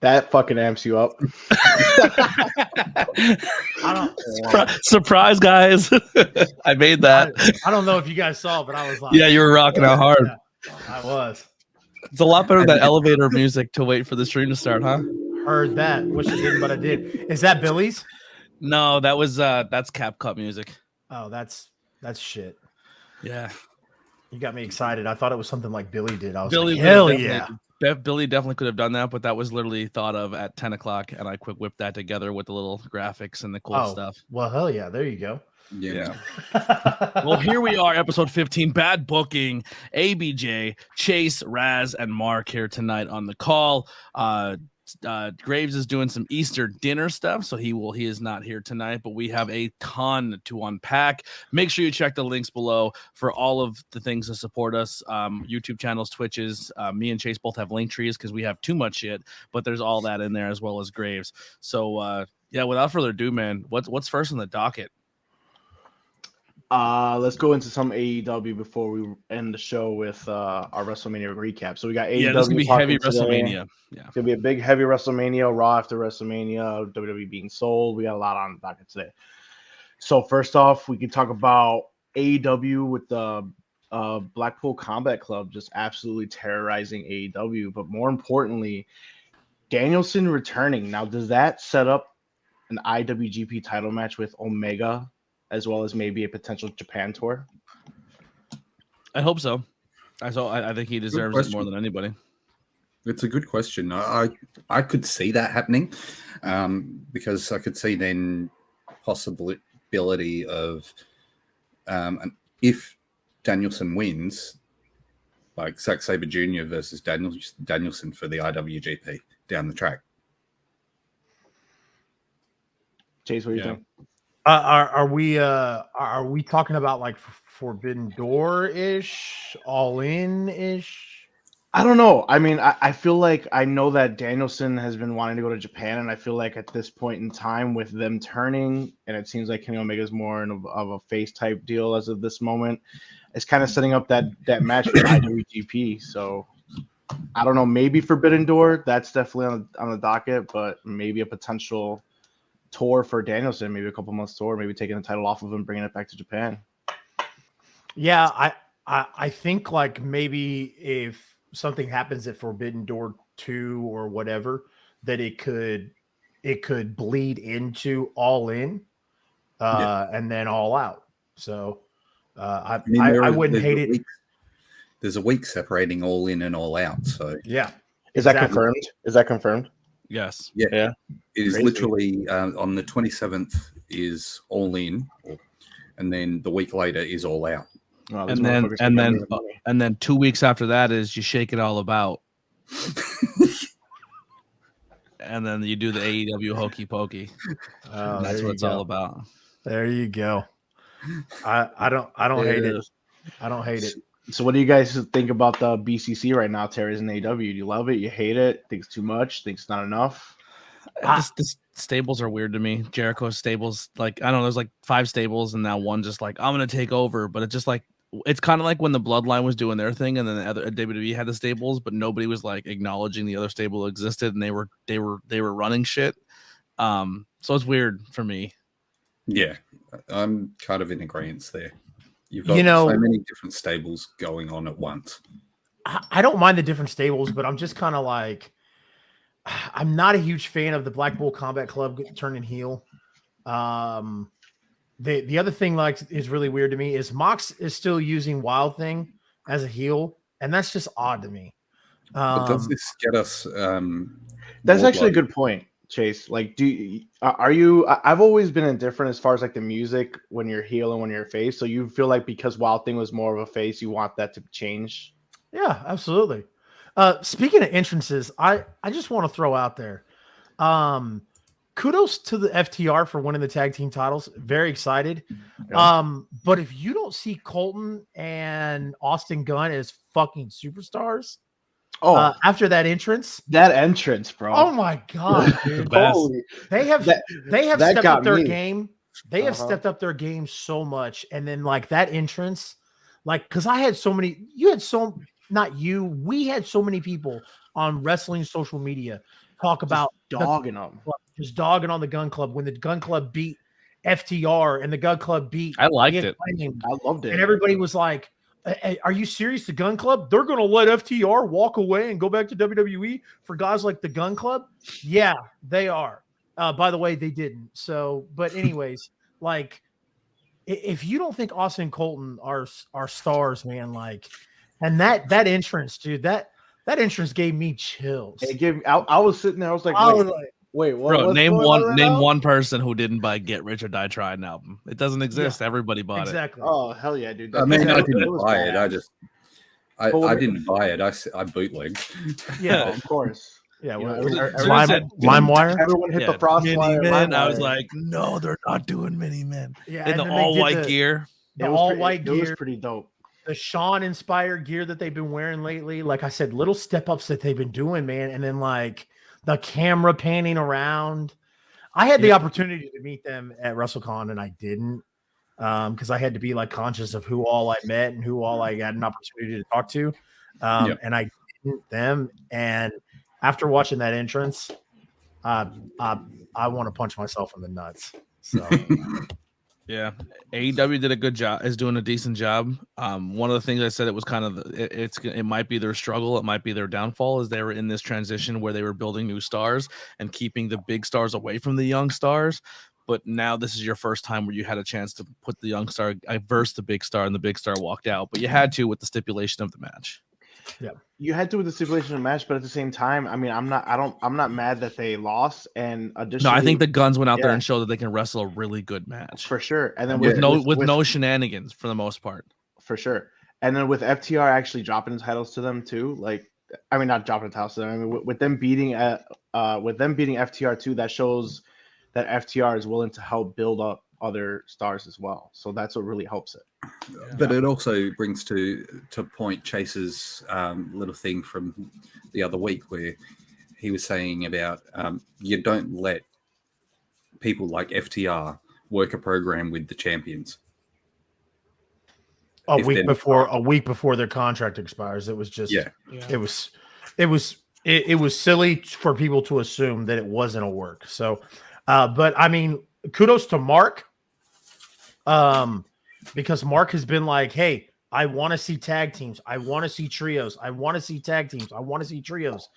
That fucking amps you up. Surprise, guys. I made that. I don't know if you guys saw, but I was like, yeah, you were rocking out hard. Yeah, I was. It's a lot better than elevator music to wait for the stream to start, huh? Heard that. Wish I didn't, but I did. Is that Billy's? No, that's CapCut music. Oh, that's shit. Yeah. You got me excited. I thought it was something like Billy did. I was Billy like, hell yeah. Billy definitely could have done that, but that was literally thought of at 10 o'clock, and I quick whipped that together with the little graphics and the cool stuff. Well, hell yeah. There you go. Yeah. Well, here we are, episode 15, Bad Booking. ABJ, Chase, Raz, and Mark here tonight on the call. Graves is doing some Easter dinner stuff, so he is not here tonight, but we have a ton to unpack. Make sure you check the links below for all of the things to support us. YouTube channels, Twitches. Me and Chase both have link trees because we have too much shit, but there's all that in there as well as Graves. So yeah, without further ado, man, what's first on the docket? Let's go into some AEW before we end the show with our WrestleMania recap. So we got AEW. Yeah, this is gonna be heavy today. WrestleMania. Yeah, it's gonna be a big heavy WrestleMania. Raw after WrestleMania. WWE being sold. We got a lot on the docket today. So first off, we can talk about AEW with the Blackpool Combat Club just absolutely terrorizing AEW. But more importantly, Danielson returning. Now, does that set up an IWGP title match with Omega, as well as maybe a potential Japan tour? I hope so. I think he deserves it more than anybody. It's a good question. I could see that happening because I could see then possibility of if Danielson wins, like Zack Sabre Jr. versus Danielson for the IWGP down the track. Chase, what do you think? Are we talking about like Forbidden Door ish, All In ish? I don't know. I mean, I feel like I know that Danielson has been wanting to go to Japan, and I feel like at this point in time, with them turning, and it seems like Kenny Omega is more of a face type deal as of this moment, it's kind of setting up that match for IWGP. So I don't know. Maybe Forbidden Door. That's definitely on the docket, but maybe a potential tour for Danielson, maybe a couple months tour, maybe taking the title off of him, bringing it back to Japan. Yeah, I think like maybe if something happens at Forbidden Door 2 or whatever, that it could bleed into All In and then All Out. So I wouldn't hate it. There's a week separating All In and All Out. So yeah, is that confirmed? Is that confirmed? Yes. Yeah. It is crazy. Literally on the 27th is All In, and then the week later is All Out. Oh, and then 2 weeks after that is you shake it all about. And then you do the AEW hokey pokey. Oh, that's what it's all about. There you go. I don't hate it. I don't hate it. So what do you guys think about the BCC right now, Terry's in AEW? Do you love it? You hate it? Think it's too much? Think it's not enough? The stables are weird to me. Jericho's stables, like, I don't know, there's like 5 stables, and now one just like, I'm going to take over. But it's just like, it's kind of like when the Bloodline was doing their thing, and then the other WWE had the stables, but nobody was like acknowledging the other stable existed, and they were running shit. So it's weird for me. Yeah, I'm kind of in agreement there. You've got so many different stables going on at once. I don't mind the different stables, but I'm just kind of like, I'm not a huge fan of the Blackpool Combat Club turning heel. The other thing like is really weird to me is Mox is still using Wild Thing as a heel, and that's just odd to me. But does this get us? That's actually a good point, Chase. Like, are you? I've always been indifferent as far as like the music when you're heel and when you're face. So you feel like because Wild Thing was more of a face, you want that to change? Yeah, absolutely. Speaking of entrances, I just want to throw out there. Kudos to the FTR for winning the tag team titles. Very excited. Yeah. But if you don't see Colton and Austin Gunn as fucking superstars, after that entrance, bro. Oh my god, dude. They have stepped up their game. They have stepped up their game so much. And then like that entrance, like, cause I had so many, we had so many people on wrestling social media talk about dogging them, just dogging on the Gun Club when the Gun Club beat FTR and the Gun Club beat. I liked it. I loved it. And everybody was like, hey, "Are you serious? The Gun Club? They're going to let FTR walk away and go back to WWE for guys like the Gun Club?" Yeah, they are. By the way, they didn't. So, but anyways, like, if you don't think Austin and Colton are stars, man, like, and that entrance, dude, that entrance gave me chills. It gave me. I was sitting there. I was like, wait, what? Bro, name one person who didn't buy Get Rich or Die Trying album. It doesn't exist. Yeah. Everybody bought exactly. it. Oh hell yeah, dude! I mean, I didn't buy it. I didn't buy it. I bootlegged. Yeah, of course. Yeah, LimeWire. Everyone hit the frost wire. I was like, no, they're not doing Mini Men. Yeah, in the all white gear. The all white gear. It was pretty dope. The Sean inspired gear that they've been wearing lately. Like I said, little step ups that they've been doing, man. And then like the camera panning around. I had the opportunity to meet them at WrestleCon and I didn't. Because I had to be like conscious of who all I met and who all I had an opportunity to talk to. And I didn't them. And after watching that entrance, I want to punch myself in the nuts. So yeah, AEW did a good job, is doing a decent job. One of the things I said, it was kind of it might be their struggle, it might be their downfall, is they were in this transition where they were building new stars and keeping the big stars away from the young stars. But now this is your first time where you had a chance to put the young star versus the big star, and the big star walked out. But you had to with the stipulation of the match. Yeah, you had to with the stipulation of the match, but at the same time, I mean, I'm not mad that they lost. And additionally, no, I think the Guns went out there and showed that they can wrestle a really good match for sure. And then with no shenanigans for the most part, for sure. And then with FTR actually dropping titles to them too, like, I mean, not dropping titles to them. I mean, with them beating FTR too, that shows that FTR is willing to help build up other stars as well. So that's what really helps it. But it also brings to point Chase's little thing from the other week where he was saying about you don't let people like FTR work a program with the champions. A week before their contract expires. It was just it was silly for people to assume that it wasn't a work. So but I mean, kudos to Mark. Because Mark has been like, hey, I want to see tag teams. I want to see trios. I want to see tag teams. I want to see trios.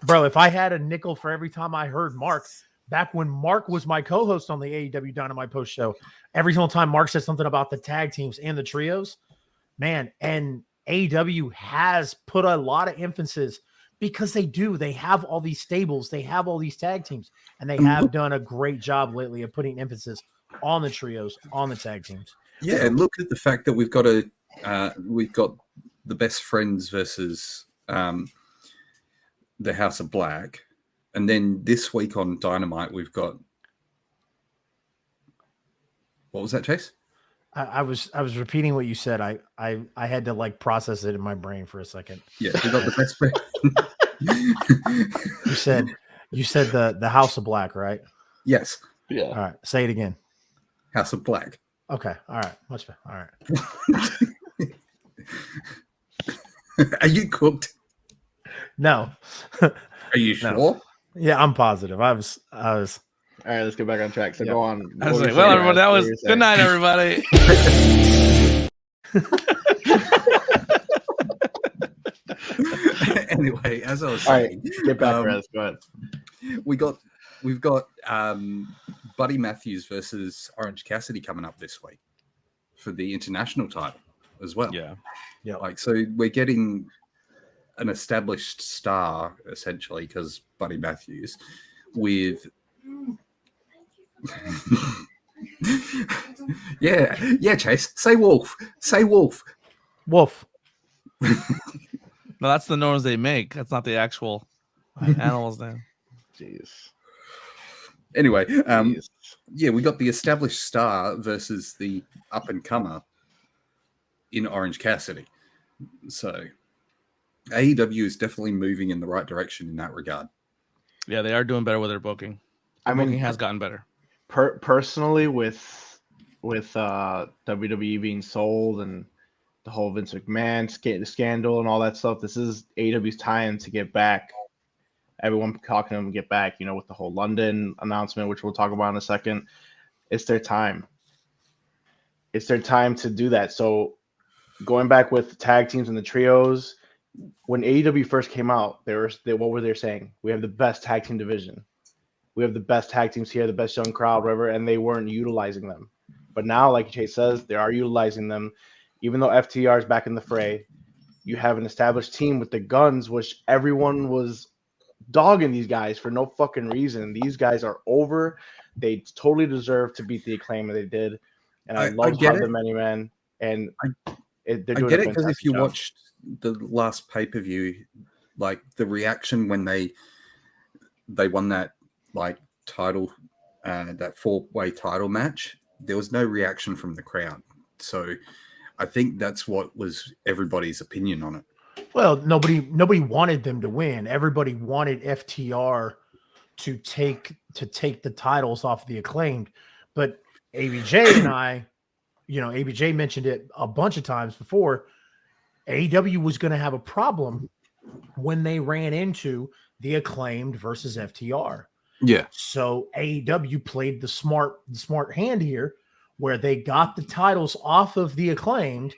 Bro, if I had a nickel for every time I heard Mark, back when Mark was my co-host on the AEW Dynamite Post show, every single time Mark said something about the tag teams and the trios, man, and AEW has put a lot of emphasis because they have all these stables, they have all these tag teams, and they have done a great job lately of putting emphasis on the trios, on the tag teams. Yeah, and look at the fact that we've got the Best Friends versus the House of Black, and then this week on Dynamite we've got, what was that, Chase? I was repeating what you said. I had to like process it in my brain for a second. Yeah, we got the Best Friends. you said the House of Black, right? Yes. Yeah. All right, say it again. House of Black. Okay. All right. Much better. All right. Are you cooked? No. Are you sure? No. Yeah, I'm positive. I was. All right, let's get back on track. So go on. I was like, well, everyone, that was good night, everybody. Anyway, as I was saying, get back, Raz. Go ahead. We've got Buddy Matthews versus Orange Cassidy coming up this week for the international title as well. Yeah. Like, so we're getting an established star essentially because Buddy Matthews with. yeah, Chase. Say wolf. Say wolf. Wolf. No, that's the noise they make. That's not the actual animal's name. Jeez. Anyway, we got the established star versus the up and comer in Orange Cassidy. So AEW is definitely moving in the right direction in that regard. Yeah, they are doing better with their booking. Booking has gotten better. Personally, with WWE being sold and the whole Vince McMahon scandal and all that stuff, this is AEW's time to get back everyone talking to them get back, you know, with the whole London announcement, which we'll talk about in a second. It's their time. It's their time to do that. So going back with the tag teams and the trios, when AEW first came out, what were they saying? We have the best tag team division. We have the best tag teams here, the best young crowd, whatever, and they weren't utilizing them. But now, like Chase says, they are utilizing them. Even though FTR is back in the fray, you have an established team with the Guns, which everyone was dogging these guys for no fucking reason. These guys are over. They totally deserve to beat the Acclaim that they did. And I love how the Many Men, and they're doing I get it, because if you watched the last pay-per-view, like the reaction when they won that like title, that 4-way title match, there was no reaction from the crowd. So I think that's what was everybody's opinion on it. Well, nobody wanted them to win. Everybody wanted FTR to take the titles off the Acclaimed. But ABJ and I, you know, ABJ mentioned it a bunch of times before. AEW was going to have a problem when they ran into the Acclaimed versus FTR. Yeah. So AEW played the smart hand here, where they got the titles off of the Acclaimed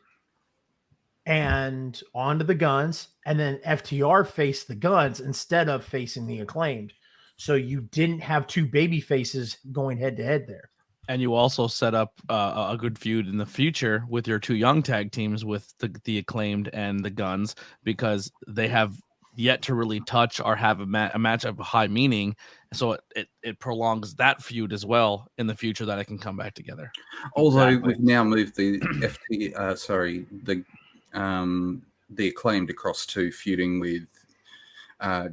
and onto the Guns, and then FTR faced the Guns instead of facing the Acclaimed. So you didn't have two baby faces going head to head there. And you also set up a good feud in the future with your two young tag teams with the Acclaimed and the Guns, because they have yet to really touch or have a match of high meaning. So it prolongs that feud as well in the future, that it can come back together. Although we've now moved the the Acclaimed across to feuding with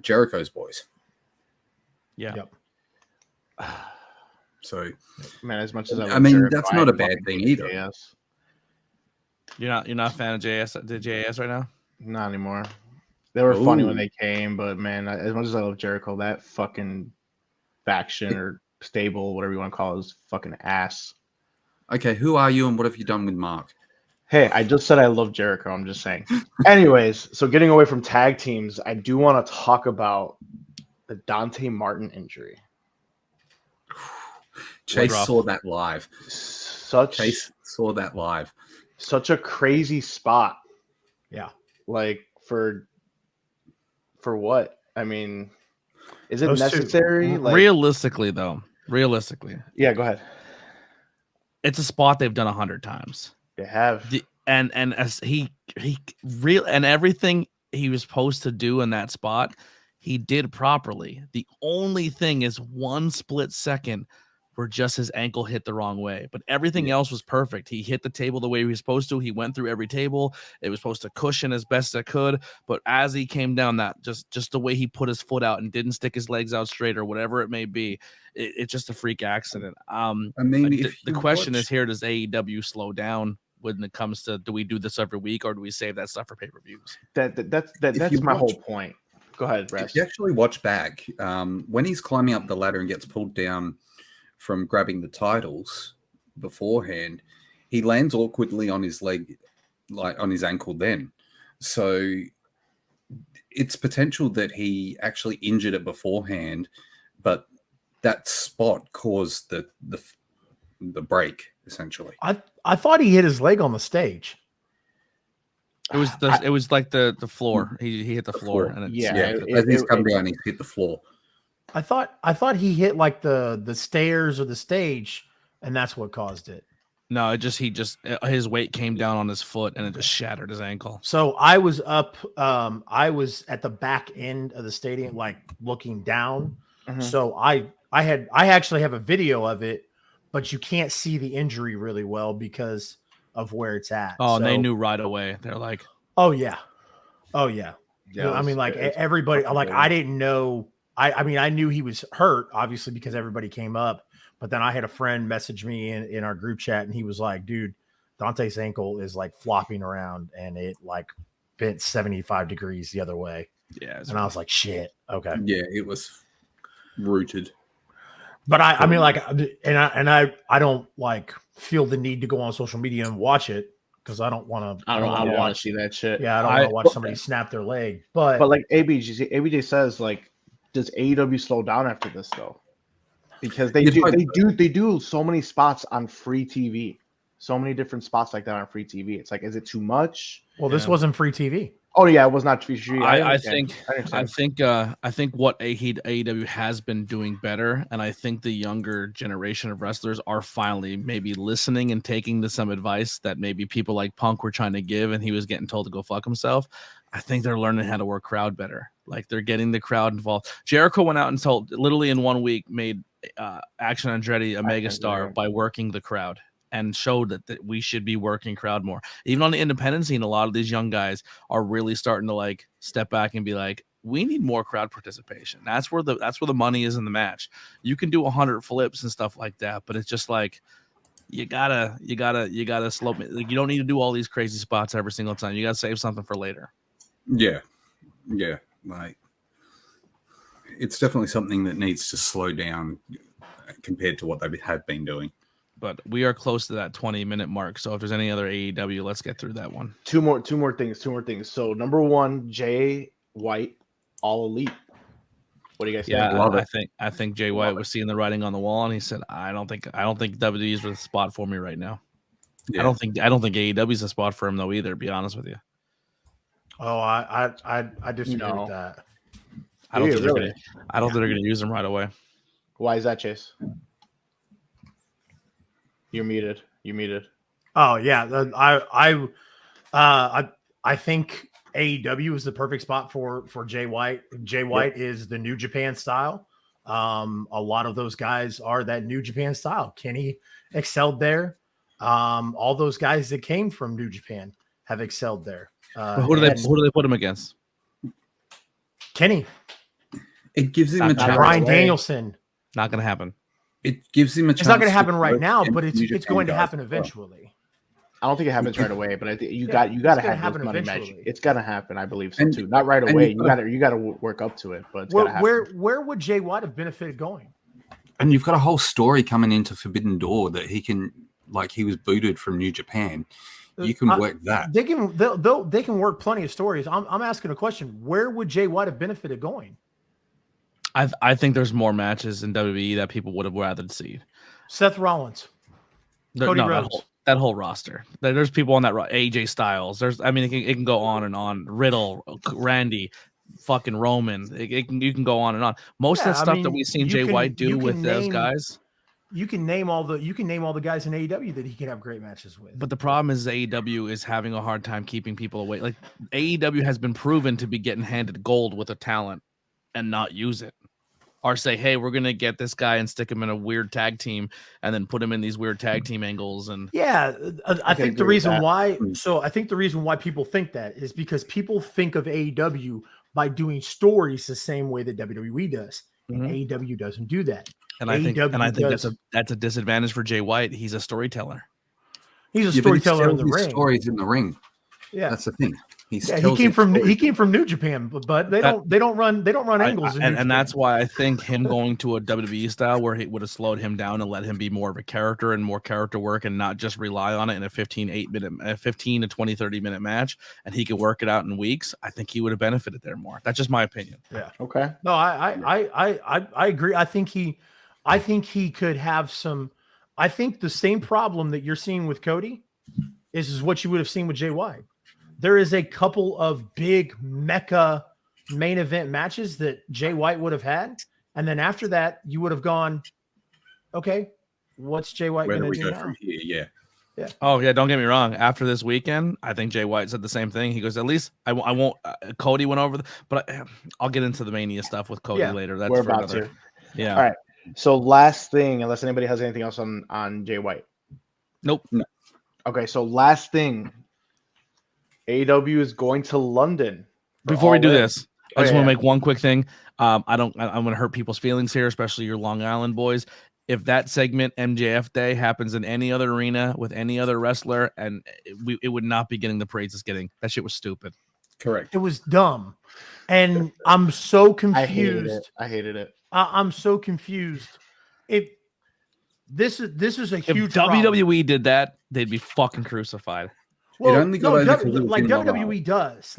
Jericho's boys. Yeah. Yep. So, man, as much as I mean, Jericho, that's not a bad thing either. JS. You're not a fan of the JS right now? Not anymore. They were funny when they came, but man, as much as I love Jericho, that fucking faction or stable, whatever you want to call it, is fucking ass. Okay, who are you and what have you done with Mark? Hey, I just said I love Jericho. I'm just saying. Anyways, so getting away from tag teams, I do want to talk about the Dante Martin injury. Chase saw that live. Chase saw that live. Such a crazy spot. Yeah. Like for what? I mean, is it necessary? Realistically. Yeah, go ahead. It's a spot they've done 100 times. They have. And as and everything he was supposed to do in that spot, he did properly. The only thing is one split second where just his ankle hit the wrong way, but everything else was perfect. He hit the table the way he was supposed to. He went through every table. It was supposed to cushion as best it could, but as he came down, that just the way he put his foot out and didn't stick his legs out straight or whatever it may be, it's just a freak accident. I mean, the question is here: does AEW slow down when it comes to, do we do this every week or do we save that stuff for pay-per-views? That's my whole point. Go ahead, Rest. If you actually watch back, when he's climbing up the ladder and gets pulled down from grabbing the titles beforehand, he lands awkwardly on his leg, like on his ankle then. So it's potential that he actually injured it beforehand, but that spot caused the break, essentially. I thought he hit his leg on the stage. It was like the floor. He hit the floor, and as he's come down, he's hit the floor. I thought he hit like the stairs or the stage, and that's what caused it. No, his weight came down on his foot and it just shattered his ankle. So I was up. I was at the back end of the stadium, like looking down. Mm-hmm. So I actually have a video of it, but you can't see the injury really well because of where it's at. Oh, and they knew right away. They're like, oh yeah. Yeah, I mean, like everybody, like I didn't know. I mean, I knew he was hurt, obviously, because everybody came up. But then I had a friend message me in our group chat, and he was like, dude, Dante's ankle is like flopping around, and it like bent 75 degrees the other way. Yeah. And I was like, shit. Okay. Yeah, it was rooted. But I mean, like, I don't like feel the need to go on social media and watch it because I don't want to. I don't want to see that shit. Yeah, I don't want to watch somebody snap their leg. But like ABJ says, like, does AEW slow down after this though? Because they do so many spots on free TV, so many different spots like that on free TV. It's like, is it too much? Well, this wasn't free TV. Oh yeah, it was not free. I think what AEW has been doing better, and I think the younger generation of wrestlers are finally maybe listening and taking to some advice that maybe people like Punk were trying to give, and he was getting told to go fuck himself. I think they're learning how to work crowd better. Like they're getting the crowd involved. Jericho went out and told, literally in 1 week, made Action Andretti a megastar by working the crowd. And showed that we should be working crowd more. Even on the independent scene, a lot of these young guys are really starting to like step back and be like, we need more crowd participation. That's where the money is in the match. You can do 100 flips and stuff like that, but it's just like you gotta slow. Like, you don't need to do all these crazy spots every single time. You gotta save something for later. Yeah. Like it's definitely something that needs to slow down compared to what they have been doing. But we are close to that 20-minute mark. So if there's any other AEW, let's get through that one. Two more things. So number 1, Jay White, All Elite. What do you guys think? Yeah, I think Jay White was seeing the writing on the wall, and he said, I don't think WWE is the spot for me right now. Yeah. I don't think AEW is a spot for him though either, to be honest with you. Oh, I disagree with that. I don't think they're gonna use him right away. Why is that, Chase? You're muted. Oh yeah, I think AEW is the perfect spot for Jay White. Jay White is the New Japan style. A lot of those guys are that New Japan style. Kenny excelled there. All those guys that came from New Japan have excelled there. Who do they put him against? Kenny. It gives him a chance. Bryan Danielson. Not going to happen. It gives him a chance. It's not going to happen right now, but it's going to happen eventually. I don't think it happens right away, but I think you got to have this money match. It's gonna happen, I believe so too. Not right away. You got to work up to it, but it's gotta happen. Where would Jay White have benefited going? And you've got a whole story coming into Forbidden Door that he can, like, he was booted from New Japan. You can work that. They can work plenty of stories. I'm asking a question. Where would Jay White have benefited going? I think there's more matches in WWE that people would have rather seen. Seth Rollins, Cody Rhodes. That whole roster. There's people on that AJ Styles. It can go on and on. Riddle, Randy, fucking Roman. You can go on and on. Most of the stuff that we've seen Jay White do with those guys. You can name all the guys in AEW that he can have great matches with. But the problem is AEW is having a hard time keeping people away. Like, AEW has been proven to be getting handed gold with a talent and not use it. Or say, hey, we're gonna get this guy and stick him in a weird tag team, and then put him in these weird tag team angles. And I think the reason why people think that is because people think of AEW by doing stories the same way that WWE does. And AEW doesn't do that. And I think that's a disadvantage for Jay White. He's a storyteller. He's a storyteller in the ring. Stories in the ring. Yeah, that's the thing. He came from New Japan, but they don't run angles. And that's why I think him going to a WWE style where he would have slowed him down and let him be more of a character and more character work and not just rely on it in a 15 to 20, 30 minute match, and he could work it out in weeks. I think he would have benefited there more. That's just my opinion. Yeah. Okay. No, I agree. I think he could have some. I think the same problem that you're seeing with Cody is what you would have seen with Jay White. There is a couple of big mecha main event matches that Jay White would have had. And then after that, you would have gone, okay, what's Jay White going to do now? From here? Yeah. Oh, yeah. Don't get me wrong. After this weekend, I think Jay White said the same thing. He goes, at least I won't. Cody went over, but I'll get into the Mania stuff with Cody later. That's we're about to. Yeah. All right. So last thing, unless anybody has anything else on Jay White. Nope. No. Okay. So last thing. AEW is going to London. Before we do this, I just want to make one quick thing. I'm going to hurt people's feelings here, especially your Long Island boys. If that segment MJF Day happens in any other arena with any other wrestler, and it would not be getting the praise it's getting. That shit was stupid. Correct. It was dumb, and I'm so confused. I hated it. I'm so confused. This is a huge. If WWE did that, they'd be fucking crucified. Well, WWE does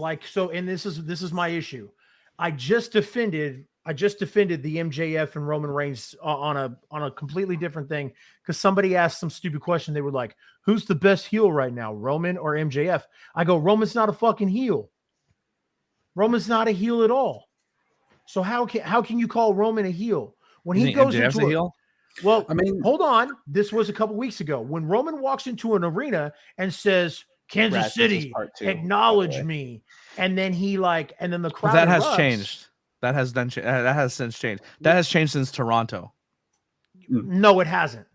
and this is my issue. I just defended I just defended the MJF and Roman Reigns on a completely different thing because somebody asked some stupid question. They were like, "Who's the best heel right now, Roman or MJF?" I go, "Roman's not a fucking heel. Roman's not a heel at all. So how can you call Roman a heel when he goes MJF's into a heel? Well, I mean, hold on. This was a couple weeks ago when Roman walks into an arena and says, "Kansas City, acknowledge me," and then and then the crowd. That has erupts. changed. That has since changed. That has changed since Toronto. No, it hasn't.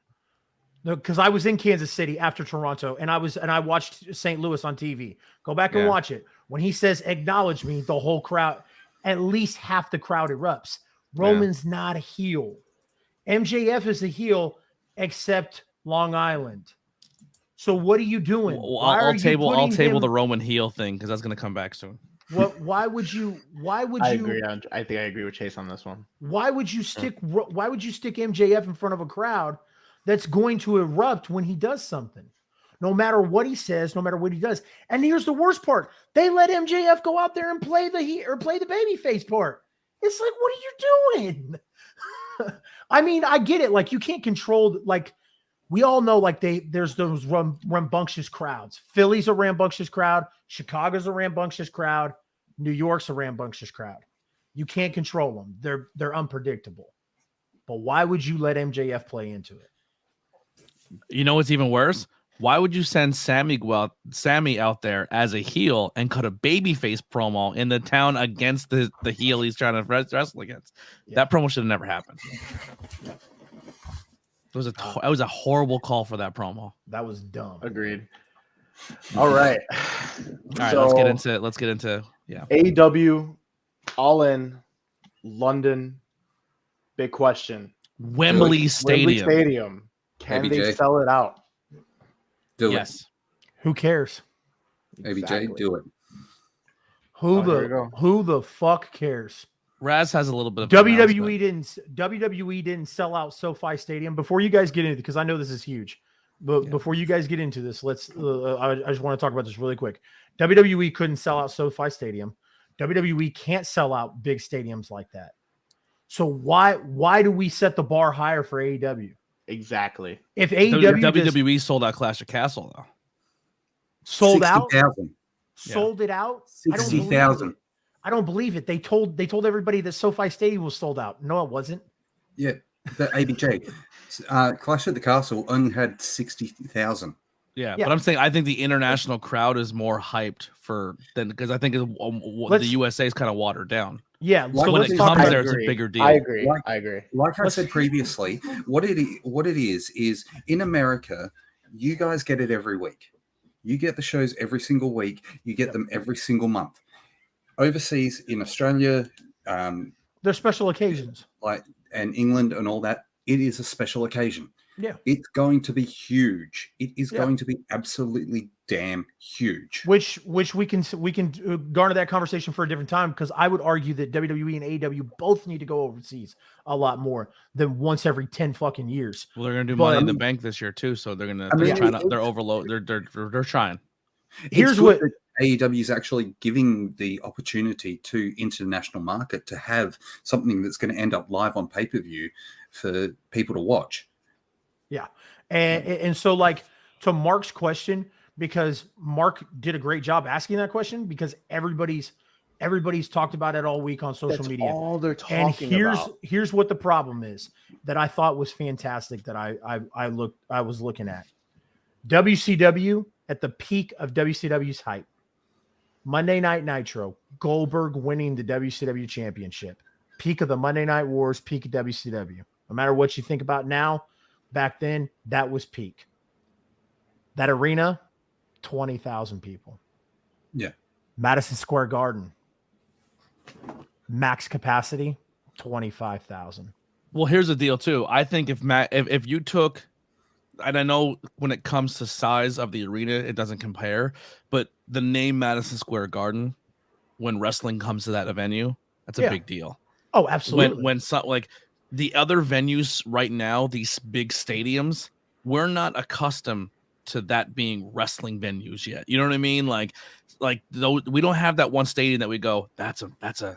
No, because I was in Kansas City after Toronto, and I watched St. Louis on TV. Go back and watch it. When he says "acknowledge me," the whole crowd, at least half the crowd erupts. Roman's not a heel. MJF is a heel, except Long Island. So what are you doing? Well, I'll table the Roman heel thing because that's going to come back soon. Why would you? I agree. I think I agree with Chase on this one. Why would you stick MJF in front of a crowd that's going to erupt when he does something? No matter what he says, no matter what he does. And here's the worst part: they let MJF go out there and play the babyface part. It's like, what are you doing? I mean, I get it. Like, you can't control, like, we all know, like, there's those rambunctious crowds. Philly's a rambunctious crowd. Chicago's a rambunctious crowd. New York's a rambunctious crowd. You can't control them. They're unpredictable. But why would you let MJF play into it? You know what's even worse? Why would you send Sammy out there as a heel and cut a babyface promo in the town against the heel he's trying to wrestle against? Yeah. That promo should have never happened. It was a horrible call for that promo. That was dumb. Agreed. All right. Let's get into AEW All In London. Big question. Wembley Stadium. Can they sell it out? Do it. Who cares? ABJ, do it. Who the fuck cares? Raz has a little bit of WWE didn't sell out SoFi Stadium. Before you guys get into, because I know this is huge, but before you guys get into this, let's. I just want to talk about this really quick. WWE couldn't sell out SoFi Stadium. WWE can't sell out big stadiums like that. So why do we set the bar higher for AEW? Exactly. If AEW WWE sold out Clash of Castle though, sold 60,000. Sold it out. 60,000. I don't believe it. They told everybody that SoFi Stadium was sold out. No, it wasn't. Yeah, the ABJ. Clash at the Castle only had 60,000. Yeah, but I'm saying I think the international crowd is more hyped because I think the USA is kind of watered down. Yeah, so when it comes there, it's a bigger deal. I agree. Like I said previously, what it is in America, you guys get it every week. You get the shows every single week. You get them every single month. Overseas in Australia, they're special occasions. And England and all that, it is a special occasion. Yeah, it's going to be huge. It is going to be absolutely damn huge. Which we can garner that conversation for a different time, because I would argue that WWE and AEW both need to go overseas a lot more than once every 10 fucking years. Well, they're gonna do Money in the Bank this year too, so they're overload. They're trying. Here's what AEW is actually giving the opportunity to international market to have something that's going to end up live on pay-per-view for people to watch. Yeah. And so, like, to Mark's question, because Mark did a great job asking that question, because everybody's talked about it all week on social media. All they're talking about. Here's what the problem is that I thought was fantastic that I was looking at. WCW at the peak of WCW's hype. Monday Night Nitro, Goldberg winning the WCW championship. Peak of the Monday Night Wars, peak of WCW. No matter what you think about now, back then, that was peak. That arena, 20,000 people. Yeah. Madison Square Garden, max capacity, 25,000. Well, here's the deal too. I think if you took, and I know when it comes to size of the arena, it doesn't compare, but the name Madison Square Garden, when wrestling comes to that venue, that's a big deal. Oh, absolutely. When like the other venues right now, these big stadiums, we're not accustomed to that being wrestling venues yet. You know what I mean? Like we don't have that one stadium that we go, that's a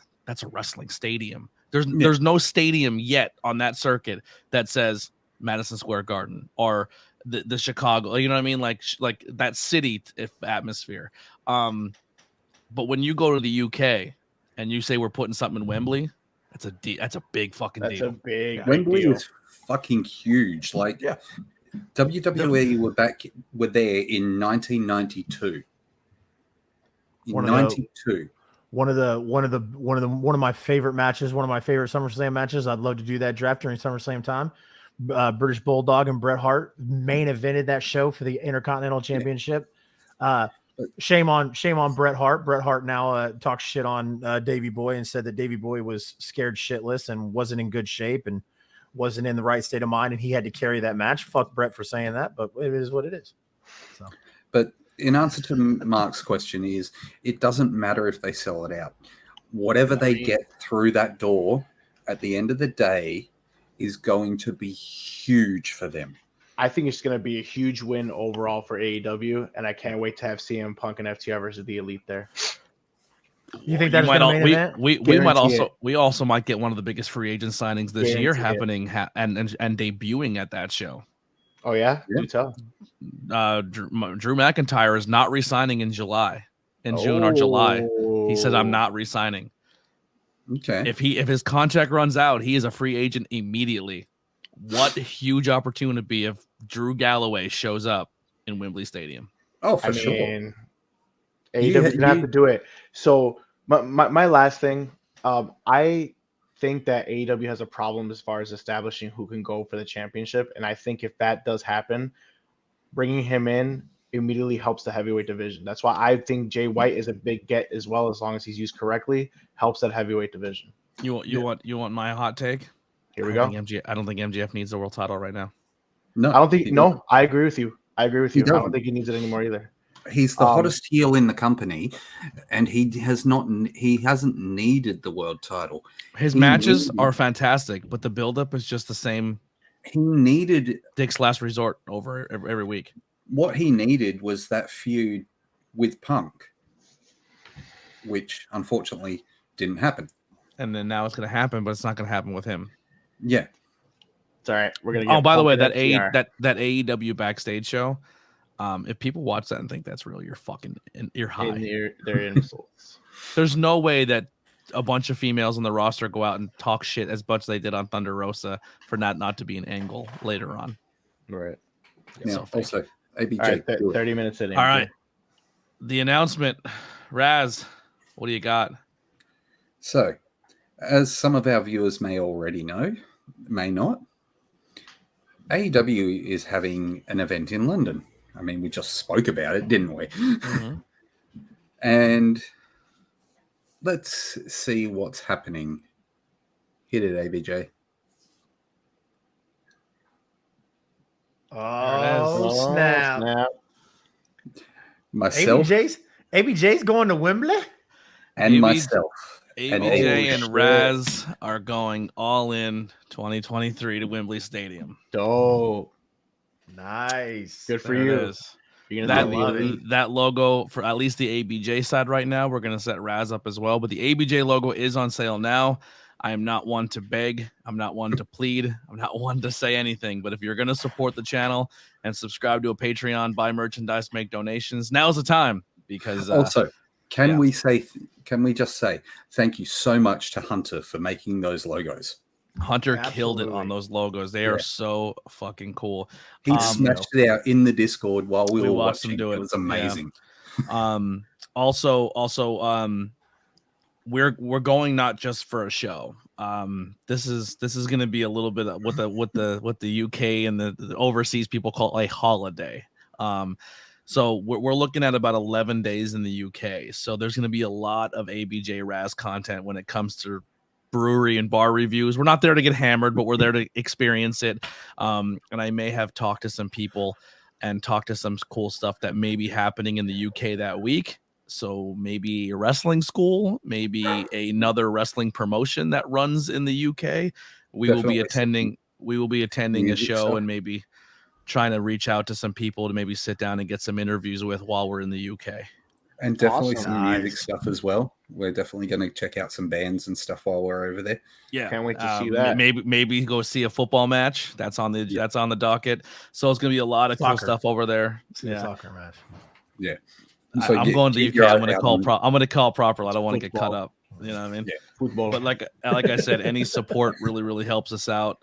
wrestling stadium. There's no stadium yet on that circuit that says Madison Square Garden or the Chicago. You know what I mean? Like that city atmosphere. But when you go to the UK and you say we're putting something in Wembley, that's a big fucking deal. That's a big Wembley deal. is fucking huge. Like WWE were there in 1992. In 92. One of my favorite matches, one of my favorite SummerSlam matches. I'd love to do that draft during SummerSlam time. British Bulldog and Bret Hart main evented that show for the Intercontinental Championship. Shame on Bret Hart. Bret Hart now talks shit on Davey Boy and said that Davey Boy was scared shitless and wasn't in good shape and wasn't in the right state of mind, and he had to carry that match. Fuck Bret for saying that, but it is what it is. So, but in answer to Mark's question is, it doesn't matter if they sell it out. Whatever they get through that door at the end of the day is going to be huge for them. I think it's going to be a huge win overall for AEW, and I can't wait to have CM Punk and FTR versus the Elite there. You think that's the main event? We also might get one of the biggest free agent signings this year happening and debuting at that show. Oh yeah? Do tell. Drew McIntyre is not re-signing in July, June or July. He said, "I'm not re-signing." Okay. If his contract runs out, he is a free agent immediately. What a huge opportunity if Drew Galloway shows up in Wembley Stadium. Oh, for sure. AEW's gonna have to do it. So my last thing, I think that AEW has a problem as far as establishing who can go for the championship, and I think if that does happen, bringing him in immediately helps the heavyweight division. That's why I think Jay White is a big get as well, as long as he's used correctly, helps that heavyweight division. You want my hot take? Here we go. I don't think MJF needs the world title right now. No, I don't think. No, I agree with you. I don't think he needs it anymore either. He's the hottest heel in the company, and he hasn't needed the world title. His matches are fantastic, but the buildup is just the same. He needed Dick's Last Resort over every week. What he needed was that feud with Punk, which unfortunately didn't happen. And then now it's going to happen, but it's not going to happen with him. Yeah, it's all right. We're gonna. Get by the way, that AEW backstage show. If people watch that and think that's real, you're high. They're insults. There's no way that a bunch of females on the roster go out and talk shit as much as they did on Thunder Rosa for not to be an angle later on. Right. Now, also, ABJ. All right, 30 minutes in. All right. The announcement. Raz, what do you got? So, as some of our viewers may already know, may not, AEW is having an event in London. I mean, we just spoke about it, didn't we? Mm-hmm. And let's see what's happening. Hit it, ABJ. Oh, snap. Myself. ABJ's going to Wembley? And myself. ABJ and Raz are going all in 2023 to Wembley Stadium. Dope. Nice. Good for you. That logo for at least the ABJ side right now, we're going to set Raz up as well. But the ABJ logo is on sale now. I am not one to beg. I'm not one to plead. I'm not one to say anything. But if you're going to support the channel and subscribe to a Patreon, buy merchandise, make donations, now's the time. Because also, can we just say thank you so much to Hunter for making those logos? Hunter killed it on those logos. They are so fucking cool. He smashed it out in the Discord while we were watching him do it. It was amazing. Yeah. Also, we're going not just for a show. This is going to be a little bit of what the UK and the overseas people call a holiday. So we're looking at about 11 days in the UK. So there's going to be a lot of ABJ Raz content when it comes to brewery and bar reviews. We're not there to get hammered, but we're there to experience it. And I may have talked to some people and talked to some cool stuff that may be happening in the UK that week. So maybe a wrestling school, maybe another wrestling promotion that runs in the UK. We will be attending a show and maybe trying to reach out to some people to maybe sit down and get some interviews with while we're in the UK. And definitely Awesome. some music stuff as well. We're definitely going to check out some bands and stuff while we're over there. Yeah, can't wait to see that. Maybe go see a football match. That's on the docket. So it's gonna be a lot of cool stuff over there. See a soccer match. Yeah. So I'm going to the UK. I'm gonna call properly. I don't want to get cut up. You know what I mean? Yeah. Football. But like I said, any support really helps us out.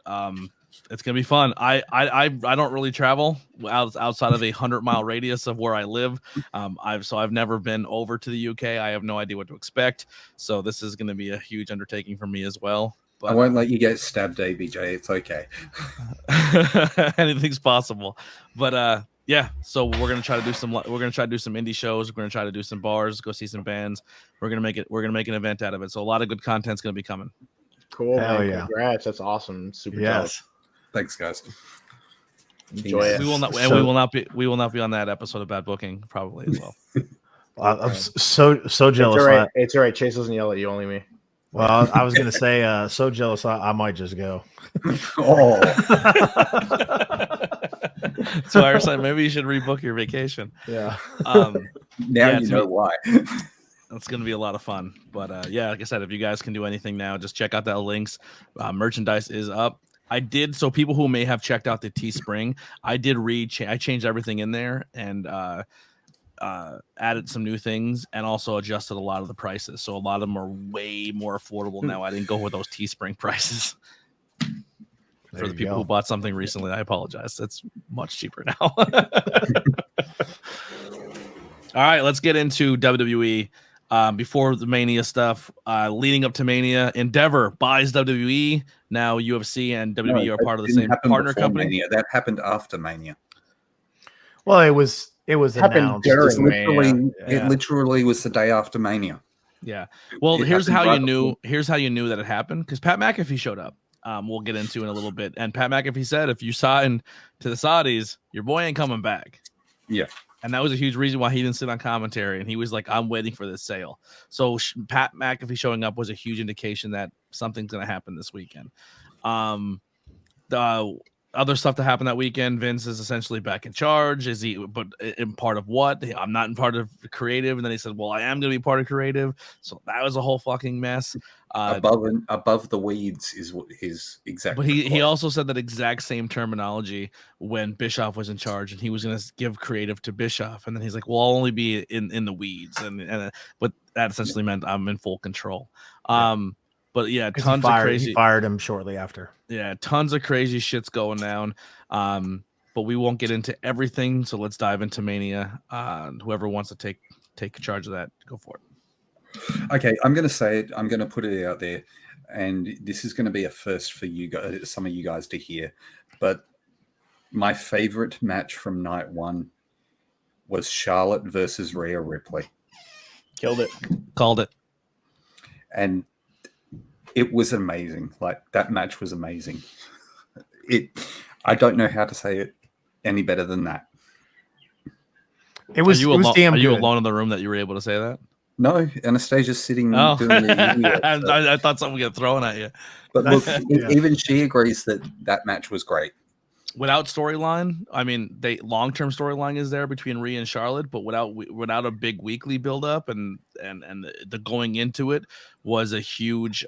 It's gonna be fun. I don't really travel outside of a 100-mile radius of where I live. I've never been over to the UK. I have no idea what to expect. So this is gonna be a huge undertaking for me as well. But, I won't let you get stabbed, ABJ. It's okay. Anything's possible. But yeah, so we're gonna try to do some indie shows. We're gonna try to do some bars, go see some bands. We're gonna make an event out of it. So a lot of good content's gonna be coming. Cool, Hell man. yeah. Congrats. That's awesome. Super jealous. Thanks, guys. Enjoy it. We will not be on that episode of Bad Booking probably as well. I'm so jealous. It's all right. Chase doesn't yell at you, only me. Well, I was gonna say, so jealous. I might just go. Oh. So I was like, maybe you should rebook your vacation. Yeah. Now you know why. It's going to be a lot of fun. But yeah, like I said, if you guys can do anything now, just check out the links. Merchandise is up. So people who may have checked out the Teespring, I changed everything in there and added some new things and also adjusted a lot of the prices. So a lot of them are way more affordable now. I didn't go with those Teespring prices. For the people who bought something recently, I apologize. It's much cheaper now. All right, let's get into WWE. Before the Mania stuff, leading up to Mania, Endeavor buys WWE. Now UFC and WWE are part of the same partner company. Mania. That happened after Mania. Well, it was happened announced. during Mania. It literally was the day after Mania. Yeah. Well, here's how you knew that it happened, because Pat McAfee showed up. We'll get into in a little bit. And Pat McAfee said, if you signed to the Saudis, your boy ain't coming back. Yeah. And that was a huge reason why he didn't sit on commentary. And he was like, I'm waiting for this sale. So Pat McAfee showing up was a huge indication that something's going to happen this weekend. The other stuff that happened that weekend, Vince is essentially back in charge. Is he, but in part of what? I'm not in part of creative. And then he said, well, I am going to be part of creative. So that was a whole fucking mess. Above the weeds is what his exact. But he also said that exact same terminology when Bischoff was in charge, and he was going to give creative to Bischoff. And then he's like, well, I'll only be in the weeds. But that essentially meant I'm in full control. But yeah, tons of crazy. He fired him shortly after. Yeah, tons of crazy shit's going down. But we won't get into everything. So let's dive into Mania. Whoever wants to take charge of that, go for it. Okay, I'm going to say it. I'm going to put it out there, and this is going to be a first for you guys, some of you guys to hear. But my favorite match from night one was Charlotte versus Rhea Ripley. Killed it. Called it. And it was amazing. Like, that match was amazing. I don't know how to say it any better than that. It was damn good. Are you alone in the room that you were able to say that? No, Anastasia's sitting doing the idiot, I thought something would get thrown at you. But look, even she agrees that match was great. Without storyline, I mean, long-term storyline is there between Rhea and Charlotte, but without a big weekly build-up and the going into it was a huge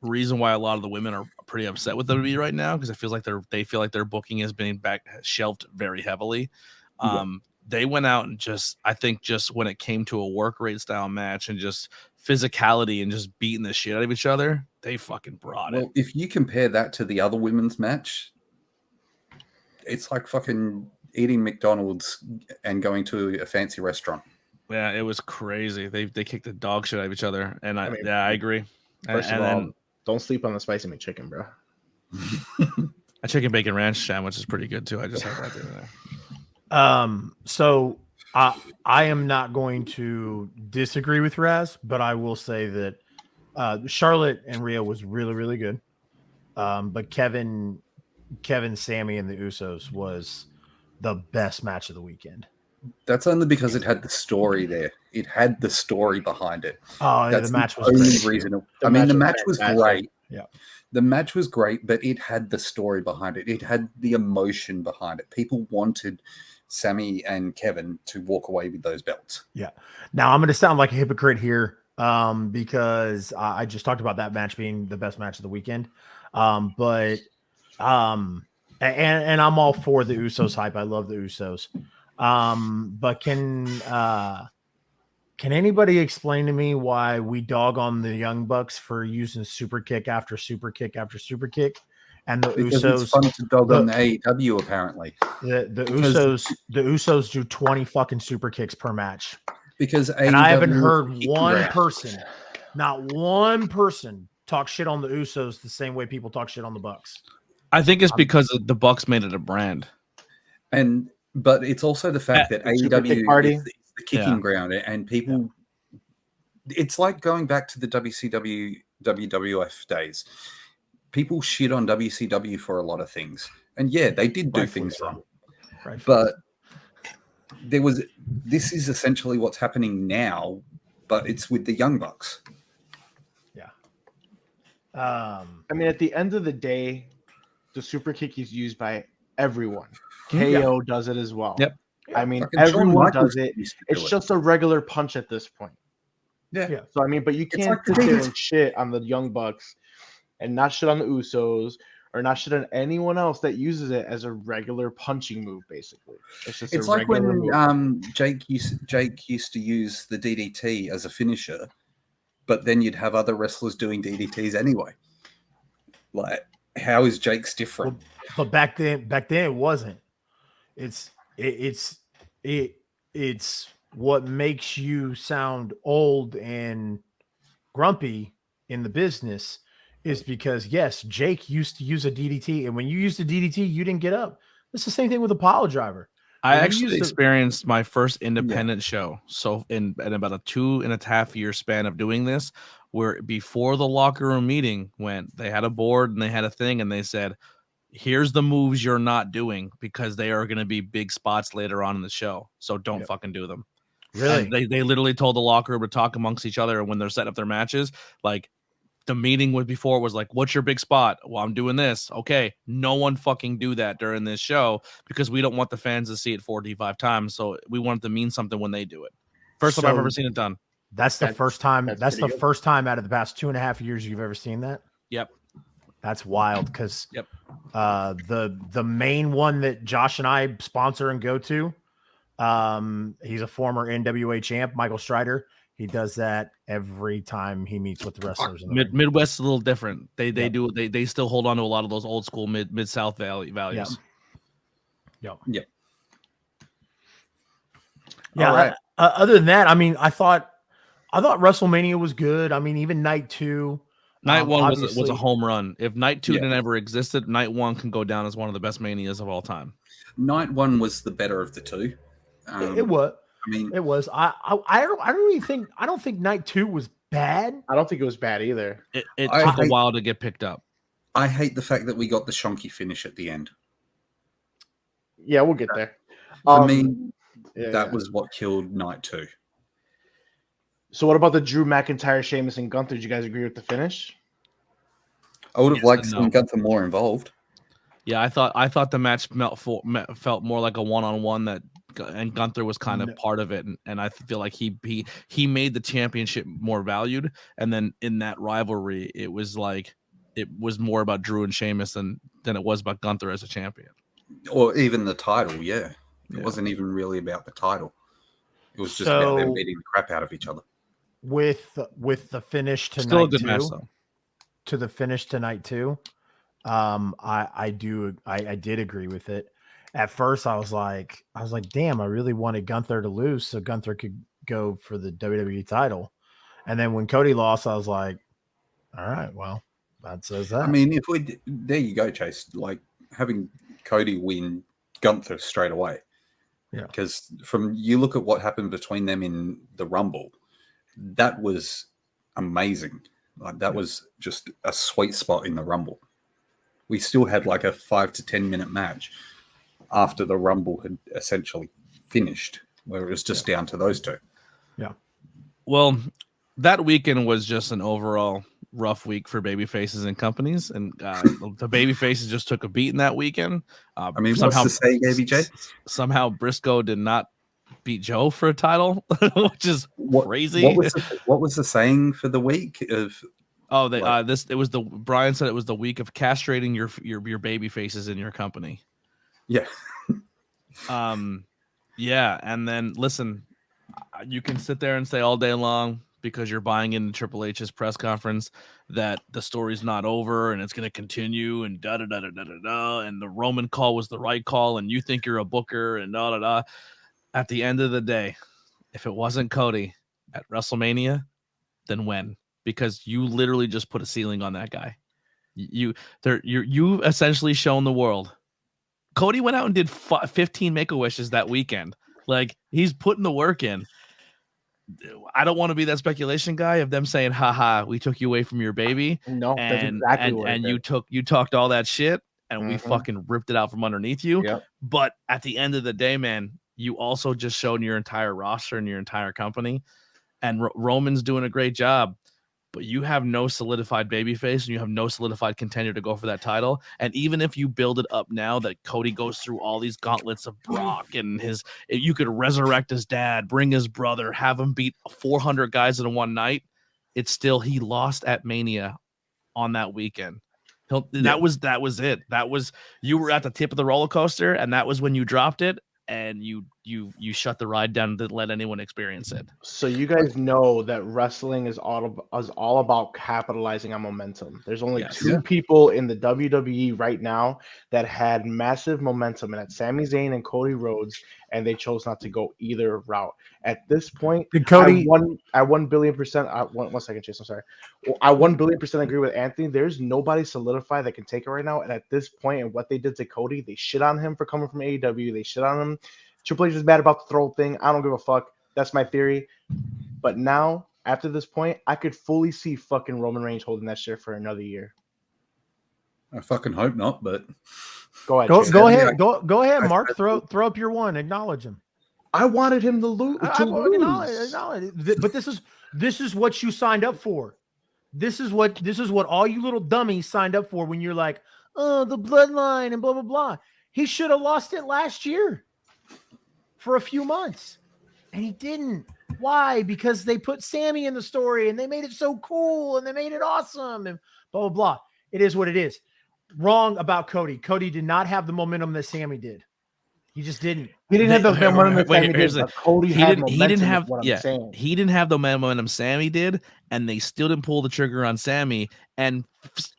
reason why a lot of the women are pretty upset with WWE right now, because it feels like they feel like their booking has been shelved very heavily. They went out and just when it came to a work rate style match and just physicality and just beating the shit out of each other, they fucking brought it. If you compare that to the other women's match, it's like fucking eating McDonald's and going to a fancy restaurant. Yeah, it was crazy. They kicked the dog shit out of each other, and I agree. First of all, don't sleep on the spicy McChicken, bro. A chicken bacon ranch sandwich is pretty good too. I just had that the other day. So I am not going to disagree with Raz, but I will say that Charlotte and Rhea was really, really good. But Kevin, Sammy, and the Usos was the best match of the weekend. That's only because it had the story there. It had the story behind it. Oh, yeah, that's the match was only great. reason. The match was great. Yeah. The match was great, but it had the story behind it. It had the emotion behind it. People wanted Sammy and Kevin to walk away with those belts. Yeah. Now I'm going to sound like a hypocrite here because I just talked about that match being the best match of the weekend. And I'm all for the Usos hype. I love the Usos. But can anybody explain to me why we dog on the Young Bucks for using super kick after super kick after super kick? And the Because Usos, it's fun to dog on the AEW, apparently. The Usos do 20 fucking super kicks per match. Because and I haven't heard one person, not one person, talk shit on the Usos the same way people talk shit on the Bucks. I think it's because the Bucks made it a brand. But it's also the fact that AEW is the kicking ground, and people. It's like going back to the WCW, WWF days. People shit on WCW for a lot of things, and they did do things wrong. But this is essentially what's happening now, but it's with the Young Bucks. Yeah. I mean, at the end of the day, the super kick is used by everyone. KO does it as well. Yep. I mean, everyone does it. It's just a regular punch at this point. Yeah. So I mean, but you can't sit there and shit on the Young Bucks and not shit on the Usos or not shit on anyone else that uses it as a regular punching move. Basically, it's like when Jake used to use the DDT as a finisher, but then you'd have other wrestlers doing DDTs anyway. Like, how is Jake's different? But back then it wasn't. It's what makes you sound old and grumpy in the business is because Jake used to use a DDT, and when you used a DDT, you didn't get up. It's the same thing with a pile driver. I actually experienced my first independent show. So in about a 2.5 year span of doing this, where before the locker room meeting went, they had a board and they had a thing, and they said, here's the moves you're not doing because they are going to be big spots later on in the show. So don't fucking do them. Really? And they literally told the locker room to talk amongst each other. And when they're setting up their matches, like the meeting before was like, what's your big spot? Well, I'm doing this. Okay. No one fucking do that during this show because we don't want the fans to see it 45 times. So we want it to mean something when they do it. First time I've ever seen it done. That's the first time. That's the first time out of the past 2.5 years you've ever seen that. Yep. That's wild because the main one that Josh and I sponsor and go to, he's a former NWA champ, Michael Strider. He does that every time he meets with the wrestlers. Midwest is a little different. They still hold on to a lot of those old school mid South values. Yeah. Right. Other than that, I mean, I thought WrestleMania was good. I mean, even night 2. Night 1 was a home run. If night 2 never existed, night 1 can go down as one of the best manias of all time. Night 1 was the better of the two. It was. I mean, it was. I don't think night 2 was bad. I don't think it was bad either. It took a while to get picked up. I hate the fact that we got the shonky finish at the end. Yeah, we'll get there. For me, that was what killed night 2. So what about the Drew McIntyre, Sheamus, and Gunther? Did you guys agree with the finish? I would have liked some Gunther more involved. Yeah, I thought the match felt more like a one-on-one and Gunther was kind of part of it, and I feel like he made the championship more valued, and then in that rivalry, it was more about Drew and Sheamus than it was about Gunther as a champion, or even the title. It wasn't even really about the title. It was just about them beating the crap out of each other. With the finish tonight, still a good match though. To the finish tonight too, I did agree with it. At first, I was like, damn, I really wanted Gunther to lose so Gunther could go for the WWE title. And then when Cody lost, I was like, all right, well, that says that. I mean, there you go, Chase. Like having Cody win Gunther straight away. Yeah. Because you look at what happened between them in the Rumble, that was amazing. Like that was just a sweet spot in the Rumble. We still had like a 5 to 10 minute match after the Rumble had essentially finished, where it was just down to those two. Yeah. Well, that weekend was just an overall rough week for baby faces and companies, and the baby faces just took a beating that weekend. I mean, somehow, what's the saying, ABJ? Somehow Briscoe did not beat Joe for a title, which is crazy. What was the saying for the week of? Oh, Brian said it was the week of castrating your baby faces in your company. Yeah. Yeah, and then listen, you can sit there and say all day long, because you're buying into Triple H's press conference, that the story's not over and it's going to continue and da da da da da da, and the Roman call was the right call, and you think you're a booker and da da da. At the end of the day, if it wasn't Cody at WrestleMania, then when? Because you literally just put a ceiling on that guy. You essentially shown the world. Cody went out and did 15 Make-A-Wishes that weekend. Like, he's putting the work in. I don't want to be that speculation guy of them saying, haha, we took you away from your baby. No, that's exactly what and you talked all that shit and we fucking ripped it out from underneath you. Yep. But at the end of the day, man, you also just showed your entire roster and your entire company, and Roman's doing a great job. But you have no solidified babyface and you have no solidified contender to go for that title. And even if you build it up now that Cody goes through all these gauntlets of Brock and you could resurrect his dad, bring his brother, have him beat 400 guys in one night, it's still, he lost at Mania on that weekend. That was it. You were at the tip of the roller coaster, and that was when you dropped it. And you shut the ride down and didn't let anyone experience it. So you guys know that wrestling is all about capitalizing on momentum. There's only two people in the WWE right now that had massive momentum, and that's Sami Zayn and Cody Rhodes, and they chose not to go either route. At this point, Cody, I 1 billion percent. One second, Chase. I'm sorry. I 1 billion percent agree with Anthony. There's nobody solidified that can take it right now. And at this point, and what they did to Cody, they shit on him for coming from AEW. They shit on him. Triple H is bad about the throw thing. I don't give a fuck. That's my theory. But now, after this point, I could fully see fucking Roman Reigns holding that shit for another year. I fucking hope not, but go ahead. Go ahead, Mark. Throw up your one. Acknowledge him. I wanted him to lose. Acknowledge. But this is what you signed up for. This is what all you little dummies signed up for when you're like, oh, the bloodline and blah blah blah. He should have lost it last year for a few months, and he didn't. Why? Because they put Sammy in the story and they made it so cool and they made it awesome and blah blah blah. It is what it is. Wrong about Cody. Cody did not have the momentum that Sammy did. He just didn't. He didn't have the momentum that Sammy did. Cody had momentum. He didn't have the momentum Sammy did, and they still didn't pull the trigger on Sammy. And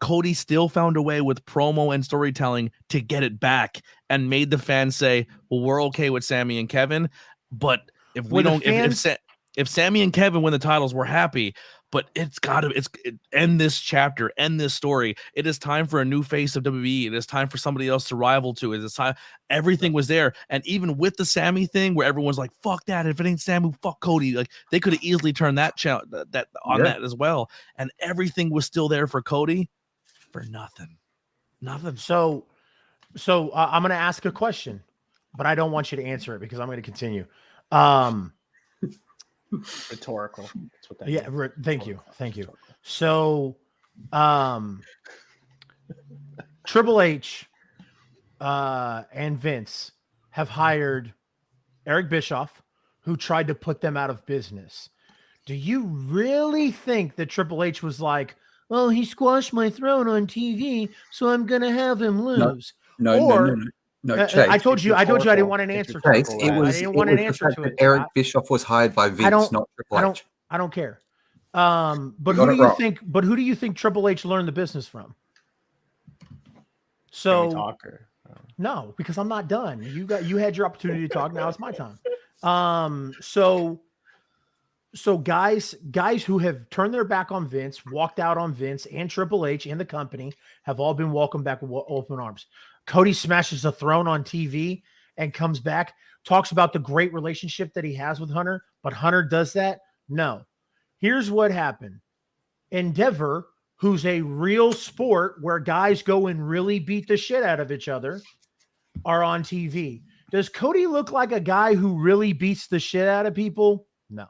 Cody still found a way with promo and storytelling to get it back, and made the fans say, "Well, we're okay with Sammy and Kevin, but if we don't, if Sammy and Kevin win the titles, we're happy." But it's end this chapter, end this story. It is time for a new face of WWE. It is time for somebody else to rival to. It is time. Everything was there. And even with the Sammy thing where everyone's like, fuck that. If it ain't Sammy, fuck Cody. Like, they could have easily turned that that as well. And everything was still there for Cody for nothing. So I'm going to ask a question, but I don't want you to answer it because I'm going to continue. Rhetorical. That's what that is. Thank you. So, Triple H and Vince have hired Eric Bischoff, who tried to put them out of business. Do you really think that Triple H was like, well, he squashed my throne on TV, so I'm going to have him lose? No, Chase, I told you I didn't want an answer to it. I didn't want an answer to it. Eric Bischoff was hired by Vince, not Triple H. I don't care. But who do you think Triple H learned the business from? So no, because I'm not done. You had your opportunity to talk. Now it's my time. So guys who have turned their back on Vince, walked out on Vince and Triple H and the company have all been welcomed back with open arms. Cody smashes the throne on TV and comes back, talks about the great relationship that he has with Hunter, but Hunter does that? No. Here's what happened. Endeavor, who's a real sport where guys go and really beat the shit out of each other, are on TV. Does Cody look like a guy who really beats the shit out of people? No.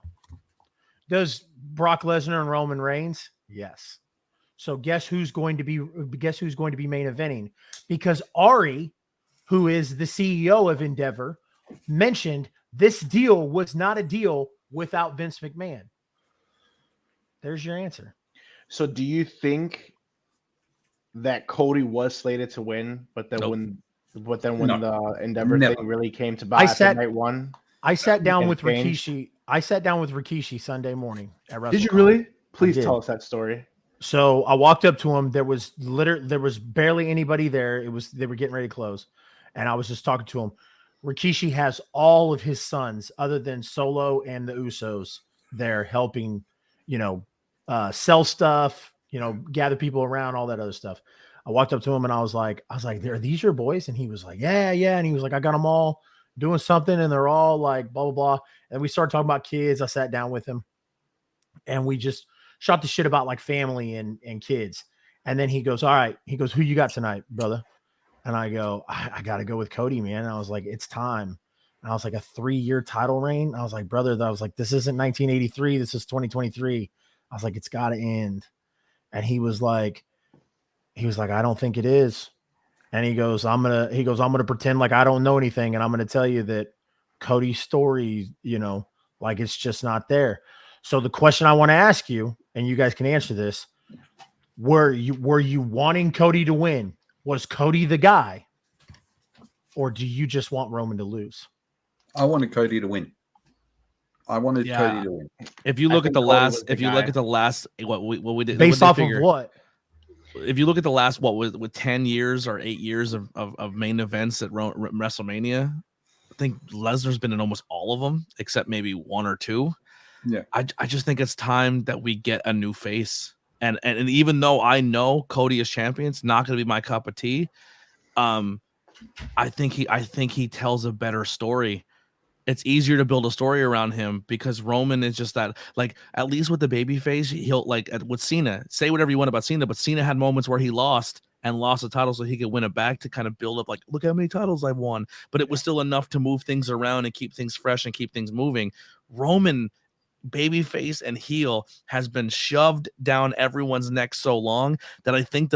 Does Brock Lesnar and Roman Reigns? Yes. So guess who's going to be main eventing? Because Ari, who is the CEO of Endeavor, mentioned this deal was not a deal without Vince McMahon. There's your answer. So do you think that Cody was slated to win, but then when the Endeavor thing really came to buy after night one? I sat down with Rikishi. I sat down with Rikishi Sunday morning at WrestleMania. Did you really? Please tell us that story. So I walked up to him. There was barely anybody there. They were getting ready to close, and I was just talking to him. Rikishi has all of his sons, other than Solo and the Usos, there helping, sell stuff, gather people around, all that other stuff. I walked up to him and I was like, are these your boys? And he was like, yeah. And he was like, I got them all doing something, and they're all like blah blah blah. And we started talking about kids. I sat down with him, and we just shot the shit about like family and kids. And then he goes, all right. He goes, who you got tonight, brother? And I go, I got to go with Cody, man. And I was like, it's time. And I was like, a 3-year title reign. I was like, brother, this isn't 1983. This is 2023. I was like, it's got to end. And he was like, I don't think it is. And he goes, I'm going to pretend like I don't know anything. And I'm going to tell you that Cody's story, like it's just not there. So the question I want to ask you, and you guys can answer this, were you wanting Cody to win? Was Cody the guy? Or do you just want Roman to lose? I wanted Cody to win. Cody to win. If you look at the last, what we did based off of what? If you look at the last, with 10 years or 8 years of main events at WrestleMania, I think Lesnar's been in almost all of them except maybe 1 or 2. Yeah, I just think it's time that we get a new face. And even though I know Cody as champion, it's not going to be my cup of tea. I think he tells a better story. It's easier to build a story around him because Roman is just that, like, at least with the baby face, he'll, like, with Cena, say whatever you want about Cena, but Cena had moments where he lost the title so he could win it back to kind of build up, like, look how many titles I've won. But it was still enough to move things around and keep things fresh and keep things moving. Roman, babyface and heel, has been shoved down everyone's neck so long that I think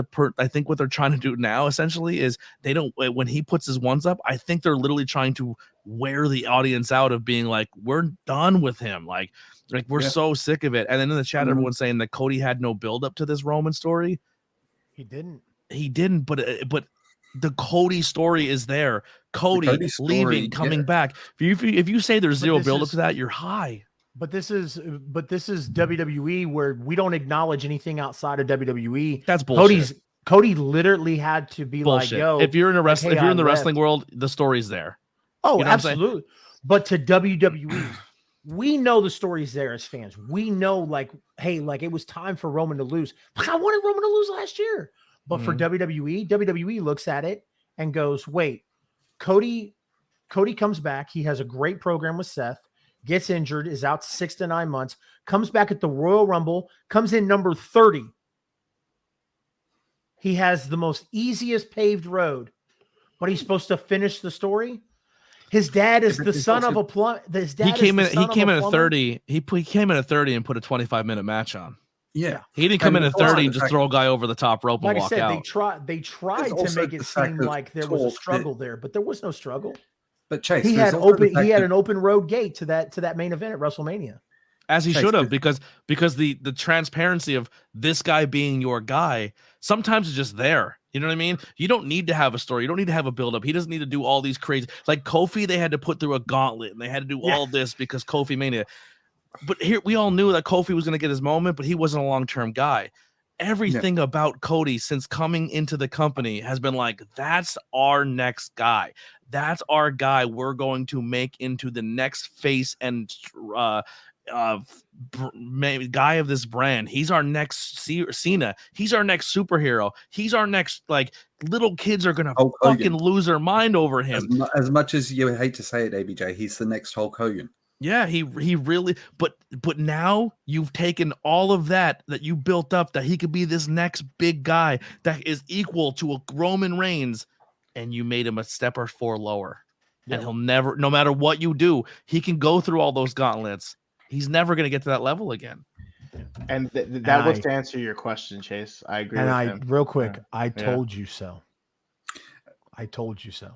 what they're trying to do now essentially is when he puts his ones up, I think they're literally trying to wear the audience out of being like, we're done with him, like we're so sick of it. And then in the chat, everyone's saying that Cody had no build up to this Roman story. He didn't, but the Cody story is there. Cody leaving, coming back. If you say there's zero build up to that, you're high. But this is WWE, where we don't acknowledge anything outside of WWE. That's bullshit. Cody literally had to be bullshit. Like, yo, if you're in the wrestling world, the story's there. Oh, absolutely. But to WWE, we know the story's there as fans. We know, like, hey, like, it was time for Roman to lose. Like, I wanted Roman to lose last year. But for WWE looks at it and goes, wait, Cody comes back. He has a great program with Seth. Gets injured, is out 6 to 9 months, comes back at the Royal Rumble, comes in number 30. He has the most easiest paved road, but he's supposed to finish the story. His dad is the son of a plumber. He came in at 30. He came in at 30 and put a 25-minute match on. Yeah. He didn't come in at 30 and just throw a guy over the top rope and walk out. They tried to make it seem like there was a struggle there, but there was no struggle. But Chase, he had an open road gate to that main event at WrestleMania, as he should have, because the transparency of this guy being your guy sometimes is just there. You know what I mean? You don't need to have a story. You don't need to have a build up. He doesn't need to do all these crazy, like Kofi. They had to put through a gauntlet and they had to do all this because Kofi Mania. But here we all knew that Kofi was going to get his moment, but he wasn't a long-term guy. Everything about Cody since coming into the company has been like, that's our next guy. That's our guy we're going to make into the next face and guy of this brand. He's our next Cena. He's our next superhero. He's our next, like, little kids are going to fucking lose their mind over him. As much as you hate to say it, ABJ, he's the next Hulk Hogan. Yeah, he really, but now you've taken all of that you built up, that he could be this next big guy that is equal to a Roman Reigns, and you made him a step or 4 lower. And he'll never, no matter what you do, he can go through all those gauntlets. He's never going to get to that level again. And that was to answer your question, Chase. I agree with him. Real quick, I told you so. I told you so.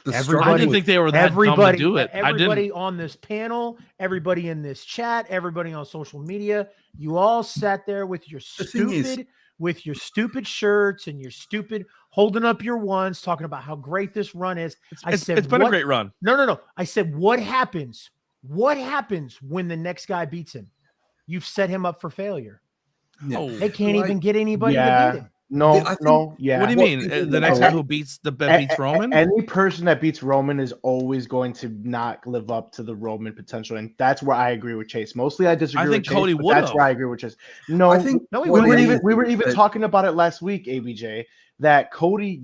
I didn't think they were that dumb to do it. Everybody on this panel, everybody in this chat, everybody on social media, you all sat there with your stupid shirts and your stupid holding up your ones, talking about how great this run is. It's been a great run. No. I said, what happens? What happens when the next guy beats him? You've set him up for failure. No, they can't even get anybody to beat him. No. What do you mean? The next guy who beats Roman? Any person that beats Roman is always going to not live up to the Roman potential, and that's where I agree with Chase. Mostly, I disagree. I think with Cody would. That's where I agree with Chase. No, I think we were even talking about it last week, ABJ. That Cody,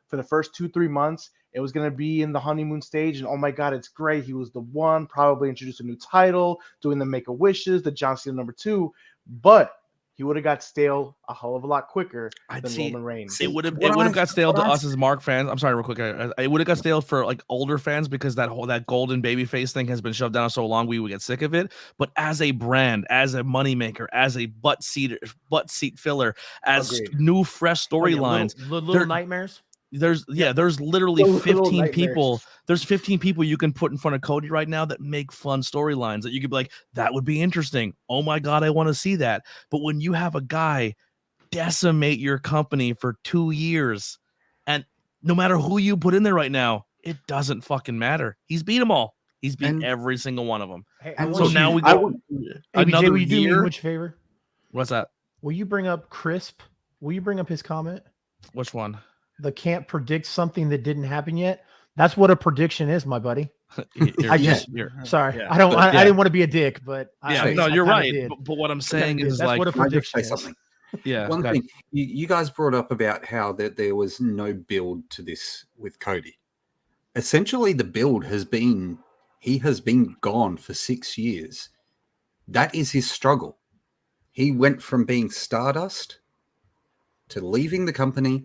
for the first 2-3 months, it was going to be in the honeymoon stage, and oh my God, it's great. He was the one, probably introduced a new title, doing the Make-A-Wishes, the John Cena number 2, but he would have got stale a hell of a lot quicker than Roman Reigns. It would have got stale to us as Mark fans. I'm sorry, real quick. It would have got stale for like older fans because that golden babyface thing has been shoved down so long we would get sick of it. But as a brand, as a moneymaker, as a butt seat filler, as new fresh storylines, little nightmares. There's literally 15 people. There's 15 people you can put in front of Cody right now that make fun storylines that you could be like, that would be interesting. Oh my God, I want to see that. But when you have a guy decimate your company for 2 years, and no matter who you put in there right now, it doesn't fucking matter. He's beat them all. He's beat every single one of them. Hey, so now we go another will you do me which favor? What's that? Will you bring up Crisp? Will you bring up his comment? Which one? The can't predict something that didn't happen yet. That's what a prediction is, my buddy. I didn't want to be a dick, but you're right. But what I'm saying is, that's like, what a prediction is. One thing you guys brought up about how that there was no build to this with Cody. Essentially, the build has been he has been gone for 6 years. That is his struggle. He went from being Stardust to leaving the company,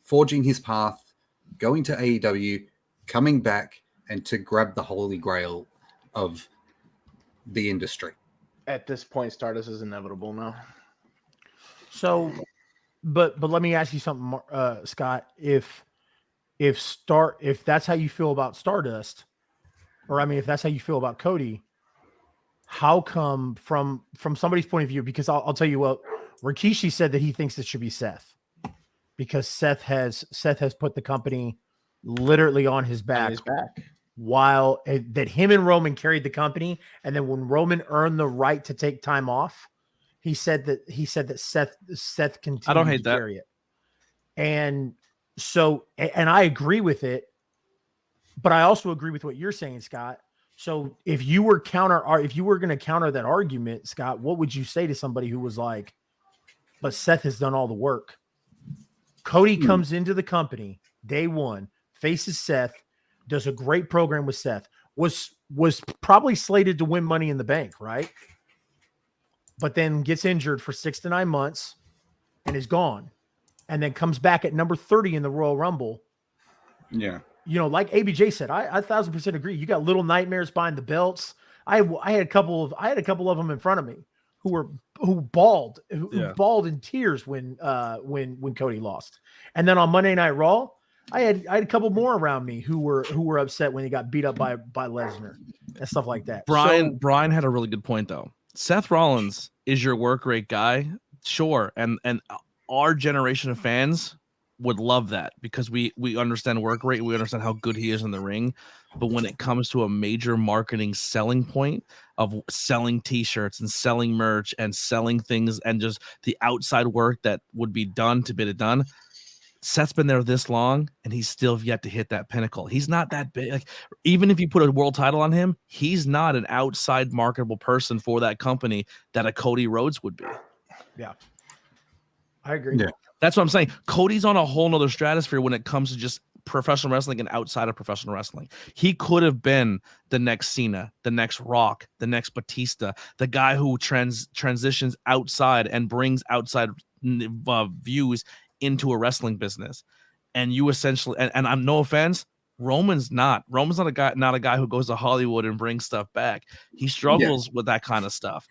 forging his path, going to AEW, coming back, and to grab the holy grail of the industry. At this point, Stardust is inevitable now. So, but let me ask you something, Scott. If that's how you feel about Stardust, or I mean, if that's how you feel about Cody, how come from somebody's point of view? Because I'll tell you what, Rikishi said that he thinks it should be Seth. Because Seth has put the company literally on his back, while that him and Roman carried the company, and then when Roman earned the right to take time off, he said that Seth continued to carry it, and so and I agree with it, but I also agree with what you're saying, Scott. So if you were going to counter that argument, Scott, what would you say to somebody who was like, "But Seth has done all the work." Cody comes into the company day one, faces Seth, does a great program with Seth, was probably slated to win Money in the Bank, right? But then gets injured for 6 to 9 months and is gone, and then comes back at number 30 in the Royal Rumble. Yeah, like ABJ said, I 1,000% agree. You got little nightmares behind the belts. I had a couple of them in front of me who bawled in tears when Cody lost. And then on Monday Night Raw, I had a couple more around me who were upset when he got beat up by Lesnar and stuff like that. Brian had a really good point though. Seth Rollins is your work rate guy, sure, and our generation of fans would love that because we understand work rate, we understand how good he is in the ring. But when it comes to a major marketing selling point of selling t-shirts and selling merch and selling things and just the outside work that would be done to get it done, Seth's been there this long and he's still yet to hit that pinnacle. He's not that big. Like, even if you put a world title on him, he's not an outside marketable person for that company that a Cody Rhodes would be. Yeah, I agree. Yeah. That's what I'm saying. Cody's on a whole nother stratosphere when it comes to just professional wrestling and outside of professional wrestling. He could have been the next Cena, the next Rock, the next Batista, the guy who transitions outside and brings outside views into a wrestling business. And you essentially, and I'm no offense, Roman's not a guy who goes to Hollywood and brings stuff back. He struggles with that kind of stuff.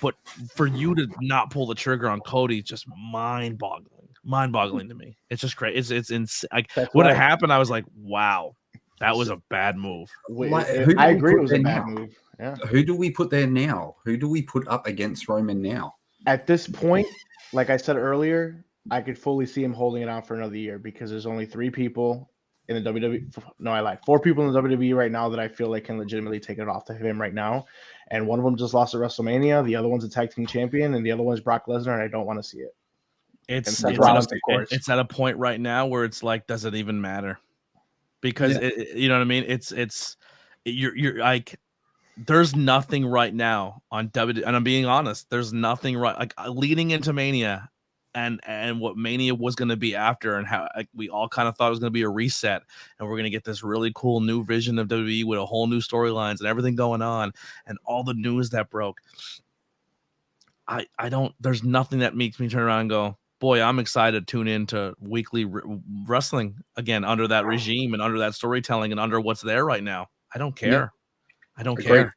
But for you to not pull the trigger on Cody, just mind-boggling to me. It's just great. It's insane. Like when it happened, I was like, wow, that was a bad move. I agree, it was a bad move. Yeah. Who do we put there now? Who do we put up against Roman now? At this point, like I said earlier, I could fully see him holding it on for another year because there's only 3 people in the WWE. No, I lied. 4 people in the WWE right now that I feel like can legitimately take it off to him right now. And one of them just lost at WrestleMania. The other one's a tag team champion, and the other one's Brock Lesnar, and I don't want to see it. It's at a point right now where it's like, does it even matter? Because you know what I mean? You're like, there's nothing right now on WWE, and I'm being honest, there's nothing right like leading into Mania and what Mania was going to be after, and how like, we all kind of thought it was going to be a reset, and we're going to get this really cool new vision of WWE with a whole new storylines and everything going on, and all the news that broke. I don't. There's nothing that makes me turn around and go, boy, I'm excited to tune in to weekly wrestling again under that regime and under that storytelling and under what's there right now. I don't care. Yeah. I don't care.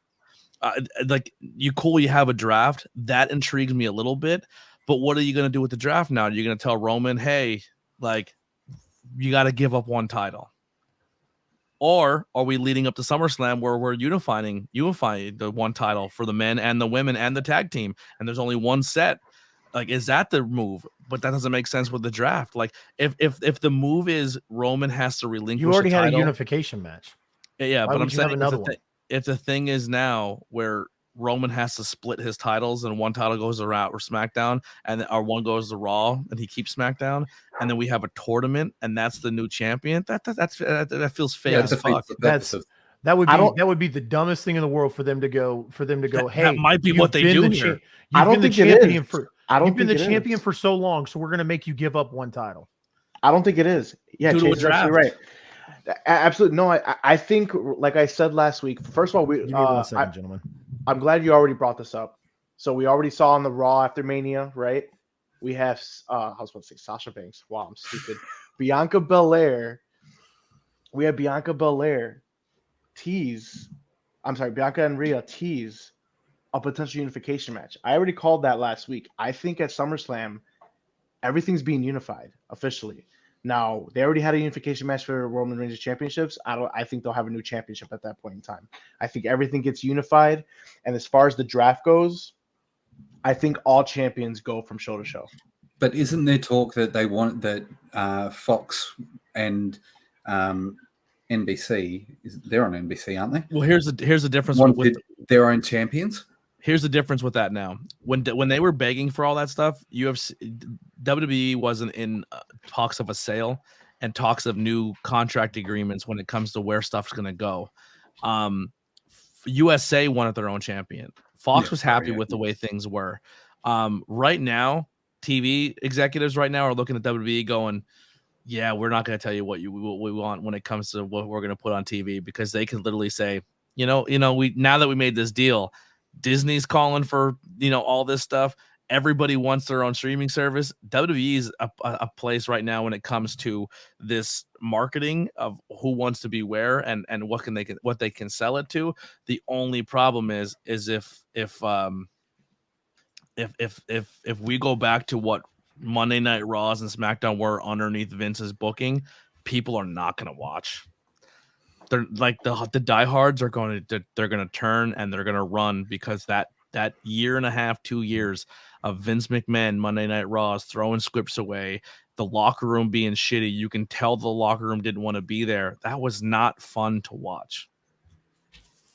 Like you have a draft that intrigues me a little bit, but what are you going to do with the draft now? You're going to tell Roman, hey, like you got to give up one title, or are we leading up to SummerSlam where we're unifying the one title for the men and the women and the tag team, and there's only one set? Like, is that the move? But that doesn't make sense with the draft. Like, if the move is Roman has to relinquish, you already had a unification match. Yeah, why but I'm saying another one? If the thing is now where Roman has to split his titles and one title goes to Raw or SmackDown, and or one goes to Raw and he keeps SmackDown, and then we have a tournament and that's the new champion. That feels fake as fuck. That would be the dumbest thing in the world for them to go. Hey, that might be what they do here. I don't think it is. You've been the champion for so long, so we're going to make you give up one title. I don't think it is. Yeah, Chase is actually right. Absolutely. No, I think, like I said last week, first of all, give me 1 second, gentlemen. I'm glad you already brought this up. So we already saw on the Raw after Mania, right? We have, I was about to say Sasha Banks. Wow, I'm stupid. Bianca Belair. We have Bianca Belair Bianca and Rhea tease a potential unification match. I already called that last week. I think at SummerSlam, everything's being unified officially. Now, they already had a unification match for Roman Reigns championships. I think they'll have a new championship at that point in time. I think everything gets unified. And as far as the draft goes, I think all champions go from show to show. But isn't there talk that they want that Fox and NBC, they're on NBC, aren't they? Well, here's the difference with their own champions. Here's the difference with that now. When they were begging for all that stuff, WWE wasn't in talks of a sale and talks of new contract agreements when it comes to where stuff's going to go. USA wanted their own champion. Fox was happy with the way things were. Right now, TV executives right now are looking at WWE going, yeah, we're not going to tell you what we want when it comes to what we're going to put on TV, because they could literally say, now that we made this deal, Disney's calling for, all this stuff. Everybody wants their own streaming service. WWE is a place right now when it comes to this marketing of who wants to be where and what they can sell it to. The only problem is if we go back to what Monday Night Raws and SmackDown were underneath Vince's booking, people are not going to watch. They're like the diehards are going to turn and they're going to run, because that year and a half, 2 years of Vince McMahon Monday Night Raws throwing scripts away, the locker room being shitty, you can tell the locker room didn't want to be there. That was not fun to watch.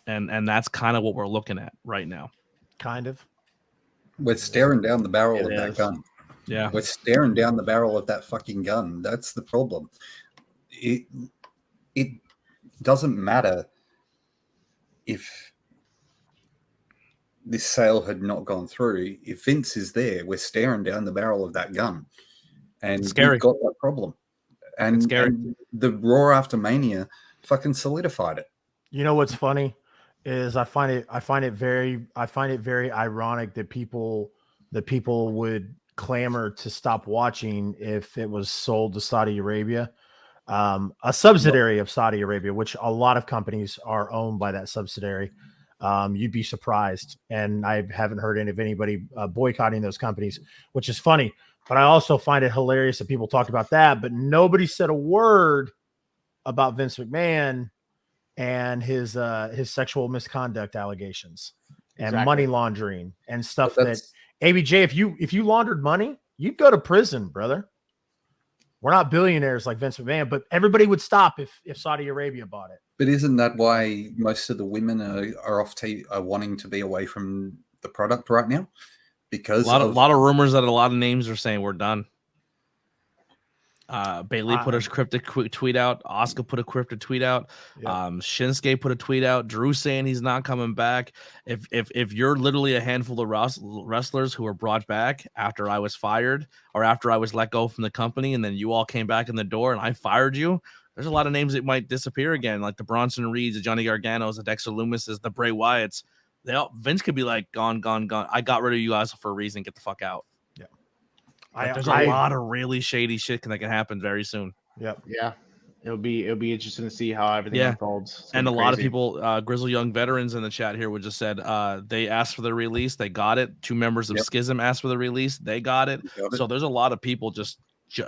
And that's kind of what we're looking at right now. Kind of. We're staring down the barrel of that gun. Yeah. We're staring down the barrel of that fucking gun. That's the problem. It doesn't matter if this sale had not gone through. If Vince is there, we're staring down the barrel of that gun. And we've got that problem. And the Raw after Mania fucking solidified it. You know what's funny is I find it very ironic that people would clamor to stop watching if it was sold to Saudi Arabia, a subsidiary of Saudi Arabia, which a lot of companies are owned by that subsidiary. you'd be surprised. And I haven't heard of anybody boycotting those companies, which is funny. But I also find it hilarious that people talk about that, but nobody said a word about Vince McMahon and his sexual misconduct allegations and money laundering and stuff that ABJ, if you laundered money, you'd go to prison, brother. We're not billionaires like Vince McMahon, but everybody would stop if Saudi Arabia bought it. But isn't that why most of the women are wanting to be away from the product right now? Because a lot of rumors that a lot of names are saying we're done. Bailey put a cryptic tweet out. Asuka put a cryptic tweet out. Yep. Shinsuke put a tweet out. Drew saying he's not coming back. If you're literally a handful of wrestlers who were brought back after I was fired or after I was let go from the company, and then you all came back in the door and I fired you, there's a lot of names that might disappear again, like the Bronson Reeds, the Johnny Garganos, the Dexter Loomises, the Bray Wyatts. Vince could be like, gone. I got rid of you guys for a reason. Get the fuck out. There's a lot of really shady shit that can happen very soon. Yep. Yeah. It'll be interesting to see how everything unfolds. And a lot of people, Grizzly Young veterans in the chat here would just said they asked for the release, they got it. 2 members of Schism asked for the release, they got it. So there's a lot of people just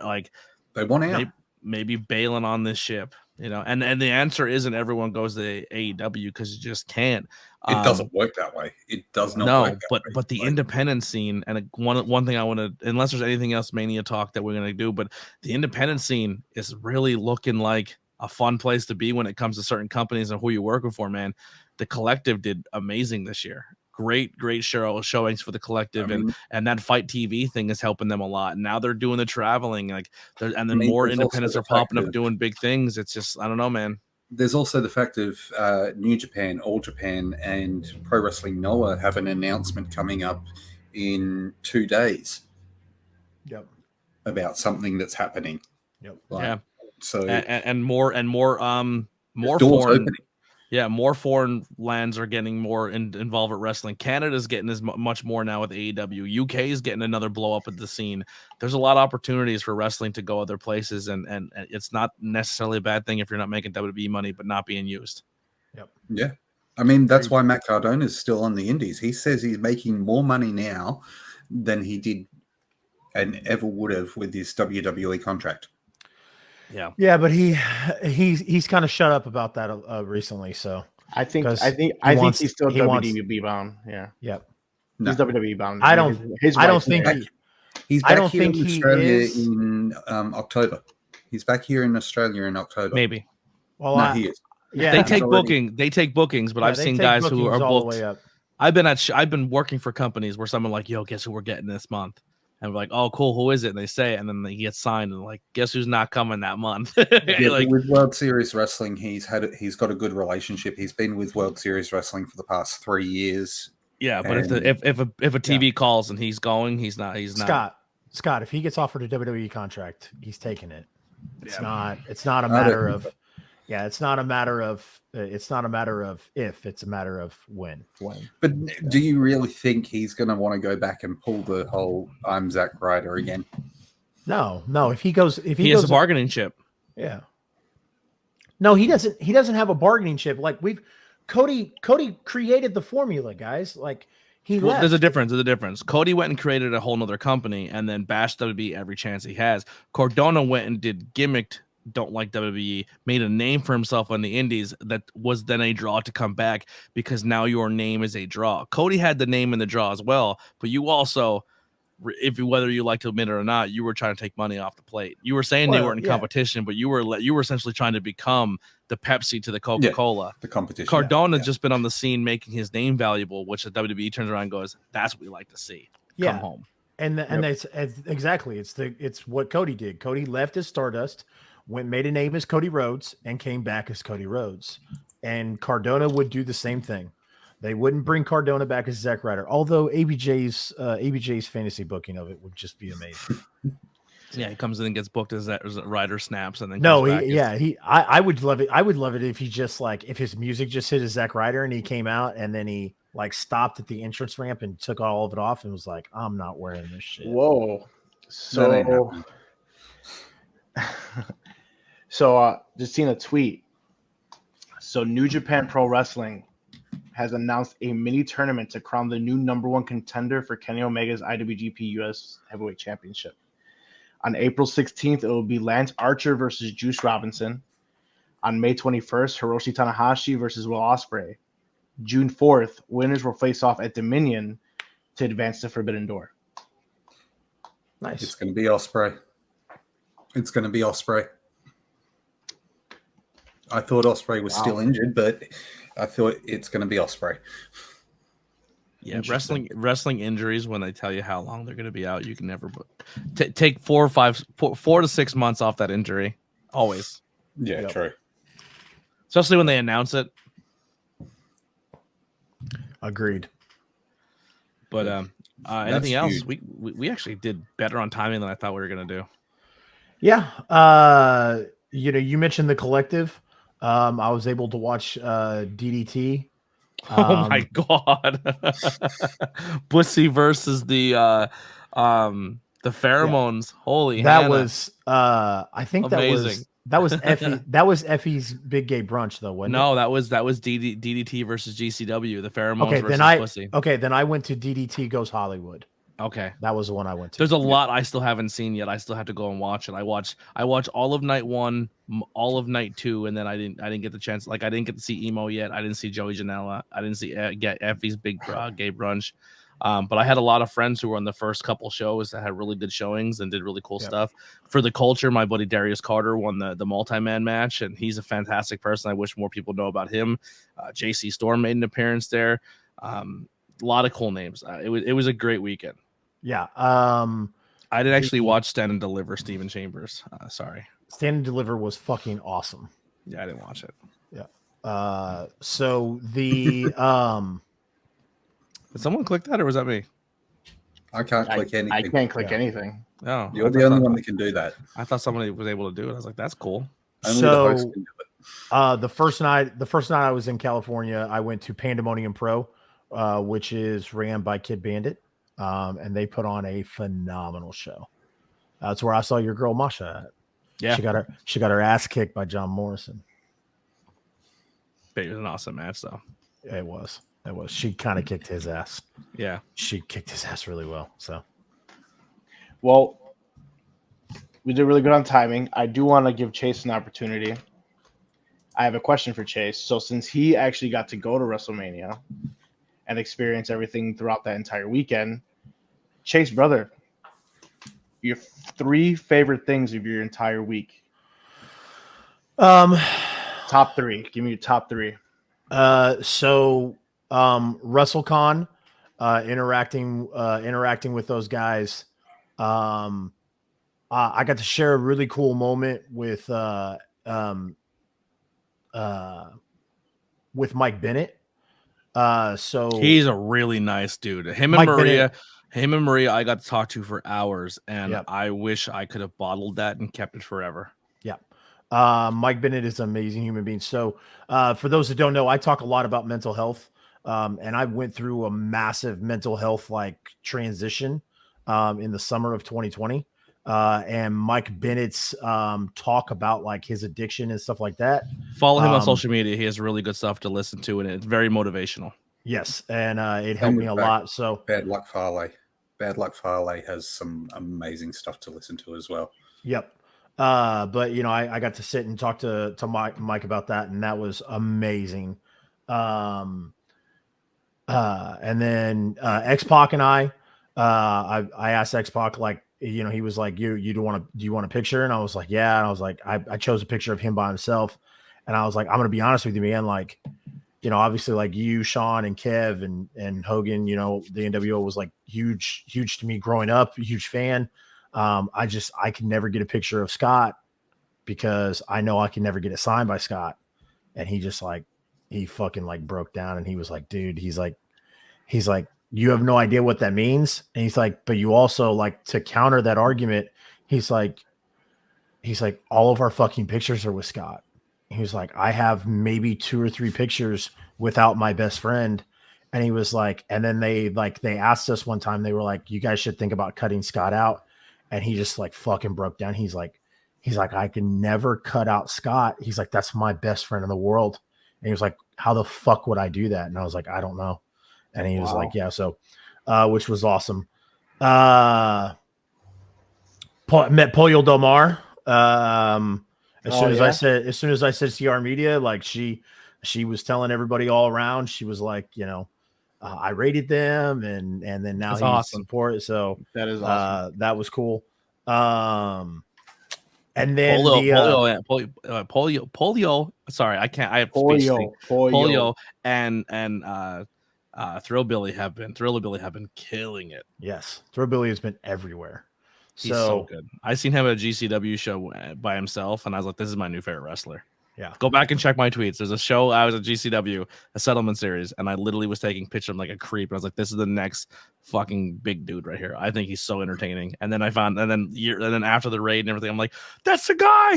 like they want out. Maybe bailing on this ship, and the answer isn't everyone goes to AEW because you just can't. It doesn't work that way. It does not work that way. But the independent scene, and one thing I want to, unless there's anything else Mania talk that we're going to do, but the independent scene is really looking like a fun place to be when it comes to certain companies and who you're working for, man. The Collective did amazing this year. Great showings for the Collective, and that Fight TV thing is helping them a lot. And now they're doing the traveling, more independents are popping up doing big things. It's just, I don't know, man. There's also the fact of New Japan, All Japan, and Pro Wrestling Noah have an announcement coming up in 2 days. Yep. About something that's happening. Yep. So and more doors foreign. Opening. Yeah, more foreign lands are getting more involved with wrestling. Canada's getting as much more now with AEW. UK is getting another blow up at the scene. There's a lot of opportunities for wrestling to go other places, and it's not necessarily a bad thing if you're not making WWE money but not being used. Yep. Yeah. I mean, that's why Matt Cardona is still on the indies. He says he's making more money now than he did and ever would have with his WWE contract. Yeah, but he's kind of shut up about that recently. So I think he's still WWE bound. Yeah. Yep. He's WWE bound. I don't think he's back here in Australia in October. He's back here in Australia in October. Maybe. Well, no, he is. Yeah, they take bookings, but I've seen guys who are booked. I've been working for companies where someone like, yo, guess who we're getting this month? And we're like, oh, cool, who is it? And they say it, and then he gets signed, and like, guess who's not coming that month? With World Series Wrestling, he's got a good relationship. He's been with World Series Wrestling for the past 3 years. Yeah, but if a TV calls and he's going, he's not. Scott, if he gets offered a WWE contract, he's taking it. It's not a matter of. Yeah, it's not a matter of if, it's a matter of when. But do you really think he's going to want to go back and pull the whole "I'm Zack Ryder" again? No. If he has a bargaining chip. Yeah. No, he doesn't. He doesn't have a bargaining chip. Like Cody created the formula, guys. Like left. There's a difference. Cody went and created a whole nother company and then bashed WWE every chance he has. Cardona went and did gimmicked. Don't like WWE, made a name for himself on the indies that was then a draw to come back because now your name is a draw. Cody had the name in the draw as well, but you also, whether you like to admit it or not, you were trying to take money off the plate. You were saying they weren't in competition, but you were essentially trying to become the Pepsi to the Coca-Cola. The competition. Cardona just been on the scene making his name valuable, which the WWE turns around and goes, that's what we like to see. Come home. And that's exactly it's what Cody did. Cody left as Stardust, made a name as Cody Rhodes, and came back as Cody Rhodes. And Cardona would do the same thing. They wouldn't bring Cardona back as Zack Ryder, although ABJ's fantasy booking of it would just be amazing. Yeah, he comes in and gets booked as Ryder snaps, and then I would love it. I would love it if he just if his music just hit as Zack Ryder and he came out and then he stopped at the entrance ramp and took all of it off and was like, I'm not wearing this shit. Whoa. So just seen a tweet. So New Japan Pro Wrestling has announced a mini tournament to crown the new #1 contender for Kenny Omega's IWGP US Heavyweight Championship. On April 16th, it will be Lance Archer versus Juice Robinson. On May 21st, Hiroshi Tanahashi versus Will Ospreay. June 4th, winners will face off at Dominion to advance to Forbidden Door. Nice. It's going to be Ospreay. I thought Ospreay was still injured, but I thought it's going to be Ospreay. Yeah, wrestling injuries, when they tell you how long they're going to be out, you can never take 4 to 6 months off that injury. Always. Yeah, true. Especially when they announce it. Agreed. But anything else? We actually did better on timing than I thought we were going to do. Yeah. You mentioned the collective. I was able to watch DDT. Oh my god. Bussy versus the pheromones. Yeah. Holy that Hannah. Was I think amazing. that was Effie. That was Effie's Big Gay Brunch though, wasn't it? That was DDT versus GCW, the pheromones versus Bussy. Okay, then I went to DDT Goes Hollywood. Okay, that was the one I went to. There's a lot I still haven't seen yet. I still have to go and watch it. I watched all of night 1, all of night 2, and then I didn't get the chance. Like I didn't get to see Emo yet. I didn't see Joey Janela. I didn't see get Effie's Big Gay Brunch. But I had a lot of friends who were on the first couple shows that had really good showings and did really cool stuff. For the culture, my buddy Darius Carter won the multi-man match, and he's a fantastic person. I wish more people know about him. JC Storm made an appearance there. A lot of cool names. It was a great weekend. Yeah. I did actually watch Stand and Deliver Steven Chambers. Sorry. Stand and Deliver was fucking awesome. Yeah, I didn't watch it. Yeah. So the Did someone click that or was that me? I can't click anything. I can't click anything. Oh, you're the only one that can do that. I thought somebody was able to do it. I was like, that's cool. Only the host can do it. The first night I was in California, I went to Pandemonium Pro, which is ran by Kid Bandit. And they put on a phenomenal show. That's where I saw your girl Masha at. Yeah, she got her ass kicked by John Morrison. But it was an awesome match, though. It was. She kind of kicked his ass. Yeah, she kicked his ass really well. So, well, we did really good on timing. I do want to give Chase an opportunity. I have a question for Chase. So, since he actually got to go to WrestleMania and experience everything throughout that entire weekend, Chase, brother, your 3 favorite things of your entire week. Top 3. Give me your top 3. WrestleCon, interacting with those guys. I got to share a really cool moment with Mike Bennett. So he's a really nice dude. Him and Maria, I got to talk to for hours, and I wish I could have bottled that and kept it forever. Yeah. Mike Bennett is an amazing human being. So for those that don't know, I talk a lot about mental health. And I went through a massive mental health transition in the summer of 2020. And Mike Bennett's talk about his addiction and stuff like that. Follow him on social media. He has really good stuff to listen to, and it's very motivational. Yes, and it helped me a lot. So Bad Luck Farley has some amazing stuff to listen to as well. Yep. But I got to sit and talk to Mike about that, and that was amazing. And then X-Pac and I asked X-Pac, he was like, do you want a picture? And I was like, yeah. And I was like, I chose a picture of him by himself. And I was like, I'm going to be honest with you, man. Obviously you, Sean and Kev and Hogan, the NWO was huge to me growing up, a huge fan. I could never get a picture of Scott because I know I can never get it signed by Scott. And he just he fucking broke down, and he was like, dude, he's like, you have no idea what that means. And he's like, but you also to counter that argument. He's like, all of our fucking pictures are with Scott. He was like, I have maybe 2 or 3 pictures without my best friend. And he was like, and then they asked us one time, they were like, you guys should think about cutting Scott out. And he just fucking broke down. He's like, I can never cut out Scott. He's like, that's my best friend in the world. And he was like, how the fuck would I do that? And I was like, I don't know. And he was like, yeah. So, which was awesome. Met Polio Del Mar. As soon as I said CR Media, like she was telling everybody all around, she was like, I rated them and then now he's awesome. Support. So that is awesome. That was cool. And then polio. Sorry, I can't. I have polio and Thrillbilly have been killing it. Yes, Thrillbilly has been everywhere. He's so good. I seen him at a GCW show by himself, and I was like, "This is my new favorite wrestler." Yeah, go back and check my tweets. There's a show I was at GCW, a settlement series, and I literally was taking pictures of him like a creep. And I was like, "This is the next fucking big dude right here. I think he's so entertaining." And then and then after the raid and everything, I'm like, "That's the guy."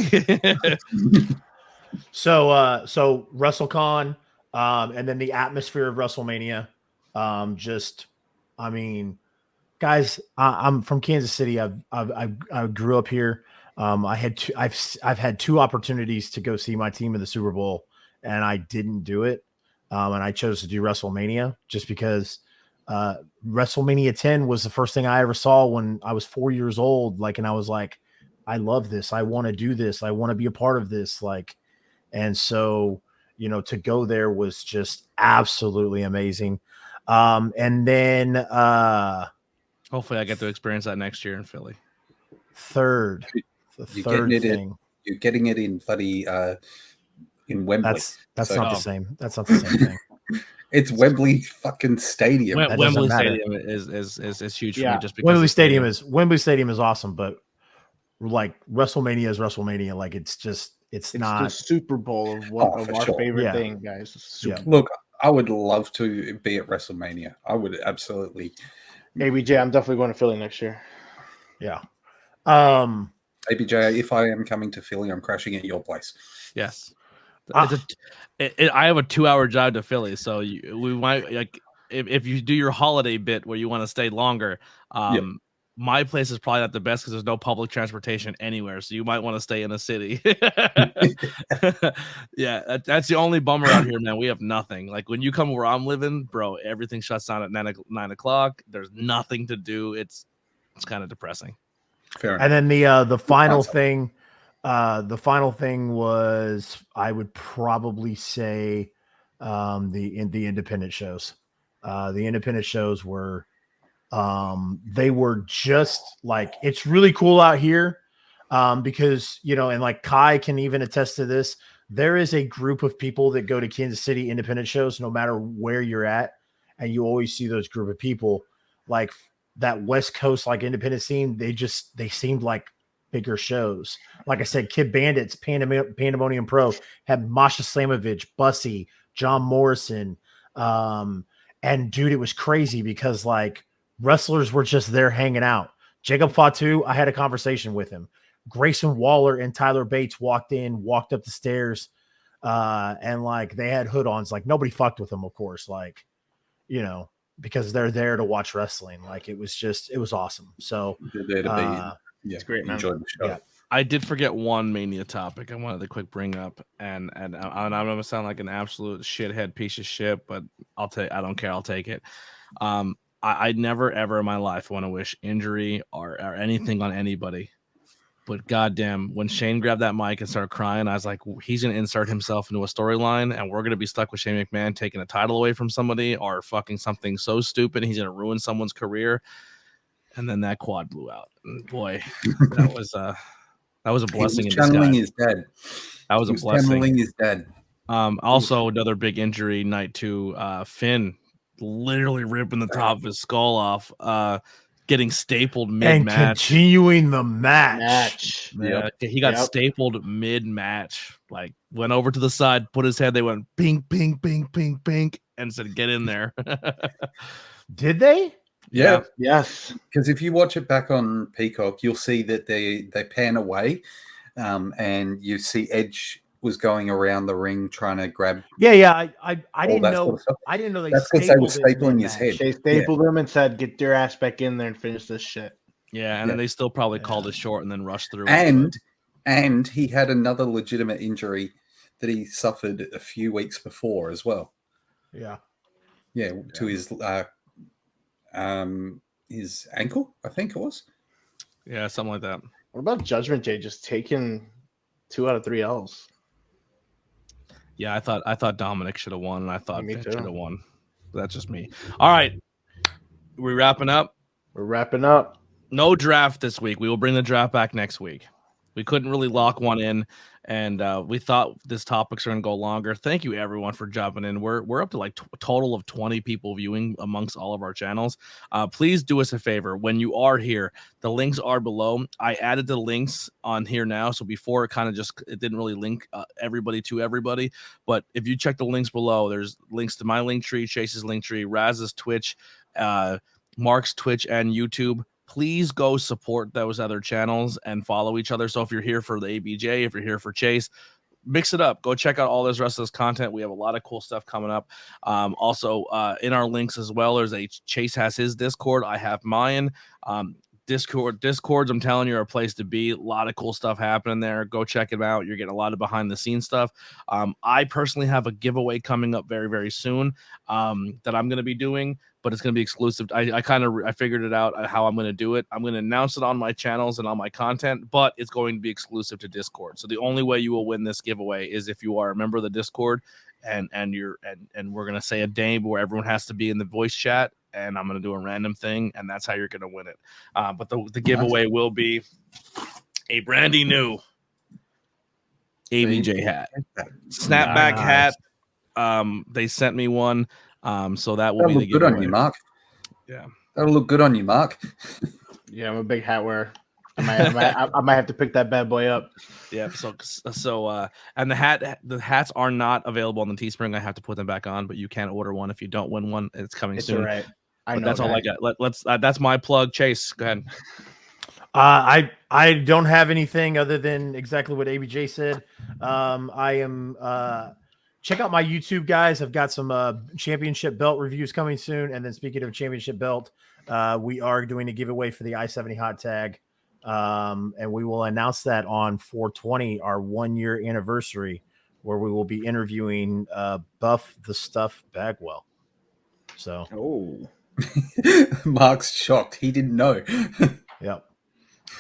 So WrestleCon, and then the atmosphere of WrestleMania, guys, I'm from Kansas City. I grew up here. I've had 2 opportunities to go see my team in the Super Bowl, and I didn't do it. And I chose to do WrestleMania just because WrestleMania 10 was the first thing I ever saw when I was 4 years old. And I was like, I love this. I want to do this. I want to be a part of this. And so, to go there was just absolutely amazing. And then hopefully I get to experience that next year in Philly. You're getting it in bloody in Wembley. That's not the same. That's not the same thing. It's Wembley fucking Stadium. Wembley Stadium is huge for me just because Wembley Stadium is awesome, but WrestleMania is WrestleMania. It's not the Super Bowl of our favorite thing, guys. Look, I would love to be at WrestleMania. I would absolutely. ABJ, I'm definitely going to Philly next year. Yeah. ABJ, if I am coming to Philly, I'm crashing at your place. Yes. I have a 2-hour drive to Philly, so we might if you do your holiday bit where you want to stay longer. My place is probably not the best because there's no public transportation anywhere, so you might want to stay in a city. Yeah, that's the only bummer out here, man. We have nothing. Like when you come where I'm living, bro, everything shuts down at 9 o'clock. There's nothing to do. It's kind of depressing. Fair enough. And then the final thing, was I would probably say the independent shows. The independent shows were. They were just it's really cool out here because, and Kai can even attest to this. There is a group of people that go to Kansas City independent shows, no matter where you're at. And you always see those group of people that West Coast, independent scene. They seemed like bigger shows. Like I said, Kid Bandits, Pandemonium Pro had Masha Slamovich, Bussy, John Morrison. And dude, it was crazy because wrestlers were just there hanging out. Jacob Fatu, I had a conversation with him. Grayson Waller and Tyler Bates walked up the stairs, and they had hood-ons. Nobody fucked with them, of course, because they're there to watch wrestling. It was awesome. So it's great, man. Enjoyed the show. Yeah. I did forget one Mania topic I wanted to quick bring up, and I'm gonna sound like an absolute shithead piece of shit, but I don't care. I'll take it. I never ever in my life want to wish injury or anything on anybody. But goddamn, when Shane grabbed that mic and started crying, I was like, he's going to insert himself into a storyline, and we're going to be stuck with Shane McMahon taking a title away from somebody or fucking something so stupid he's going to ruin someone's career. And then that quad blew out. And boy, that was a blessing. Channeling his dad. That was a blessing. Channeling his dad. Also, another big injury night to Finn. Literally ripping the top of his skull off, getting stapled mid-match. And continuing the match. Yeah, he got stapled mid-match. Went over to the side, put his head. They went ping, ping, ping, ping, ping, and said, "Get in there." Did they? Yeah. Yes. Because if you watch it back on Peacock, you'll see that they pan away, and you see Edge was going around the ring trying to grab. Yeah. I didn't know. I didn't know that's because they were stapling his head. They stapled him and said, "Get your ass back in there and finish this shit." Yeah, and then they still probably called it short and then rushed through. And he had another legitimate injury that he suffered a few weeks before as well. Yeah. Yeah, to his ankle, I think it was. Yeah, something like that. What about Judgment Day just taking 2 out of 3 L's? Yeah, I thought Dominic should have won, and I thought Me Finn too. should have won. That's just me. All right, we wrapping up. We're wrapping up. No draft this week. We will bring the draft back next week. We couldn't really lock one in, and we thought this topics are going to go longer. Thank you, everyone, for jumping in. We're up to like a total of 20 people viewing amongst all of our channels. Please do us a favor. When you are here, the links are below. I added the links on here now, so before it didn't really link everybody to everybody. But if you check the links below, there's links to my link tree, Chase's link tree, Raz's Twitch, Mark's Twitch, and YouTube. Please go support those other channels and follow each other. So if you're here for the ABJ, if you're here for Chase, mix it up. Go check out all this rest of this content. We have a lot of cool stuff coming up. Also, in our links as well, Chase has his Discord. I have mine. Discords, I'm telling you, are a place to be. A lot of cool stuff happening there. Go check it out. You're getting a lot of behind the scenes stuff. I personally have a giveaway coming up very, very soon that I'm going to be doing, but it's going to be exclusive. I figured it out how I'm going to do it. I'm going to announce it on my channels and on my content, but it's going to be exclusive to Discord. So the only way you will win this giveaway is if you are a member of the Discord and we're going to say a name where everyone has to be in the voice chat, and I'm going to do a random thing, and that's how you're going to win it. But the giveaway will be a brandy new ABJ hat, snapback hat. They sent me one, so that will be the giveaway. Good on you, Mark. Yeah, that'll look good on you, Mark. Yeah, I'm a big hat wearer. I might have to pick that bad boy up. Yeah. So, and the hats are not available on the Teespring. I have to put them back on, but you can order one if you don't win one. It's coming soon. All right. But that's all I got. Let's. That's my plug. Chase, go ahead. I don't have anything other than exactly what ABJ said. I am check out my YouTube, guys. I've got some championship belt reviews coming soon. And then speaking of championship belt, we are doing a giveaway for the I-70 hot tag. And we will announce that on 420, our 1-year anniversary, where we will be interviewing Buff the Stuff Bagwell. So Mark's shocked. He didn't know. Yep.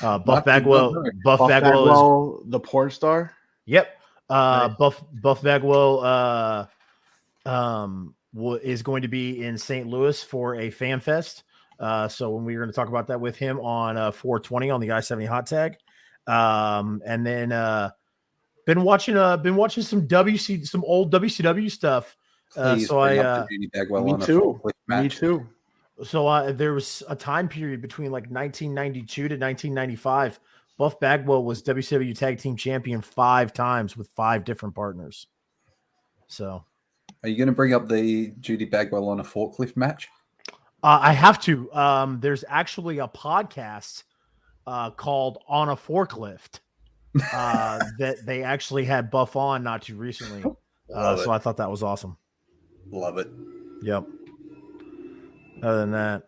Buff Bagwell. Buff Bagwell, the porn star. Yep. Nice. Buff Bagwell is going to be in St. Louis for a fan fest. So when we're going to talk about that with him on 420 on the I-70 hot tag. And then been watching some old WCW stuff. Me too. So there was a time period between like 1992 to 1995. Buff Bagwell was WCW Tag Team Champion 5 times with 5 different partners. So, are you going to bring up the Judy Bagwell on a forklift match? I have to. There's actually a podcast called On a Forklift that they actually had Buff on not too recently. So I thought that was awesome. Love it. Yep. Other than that,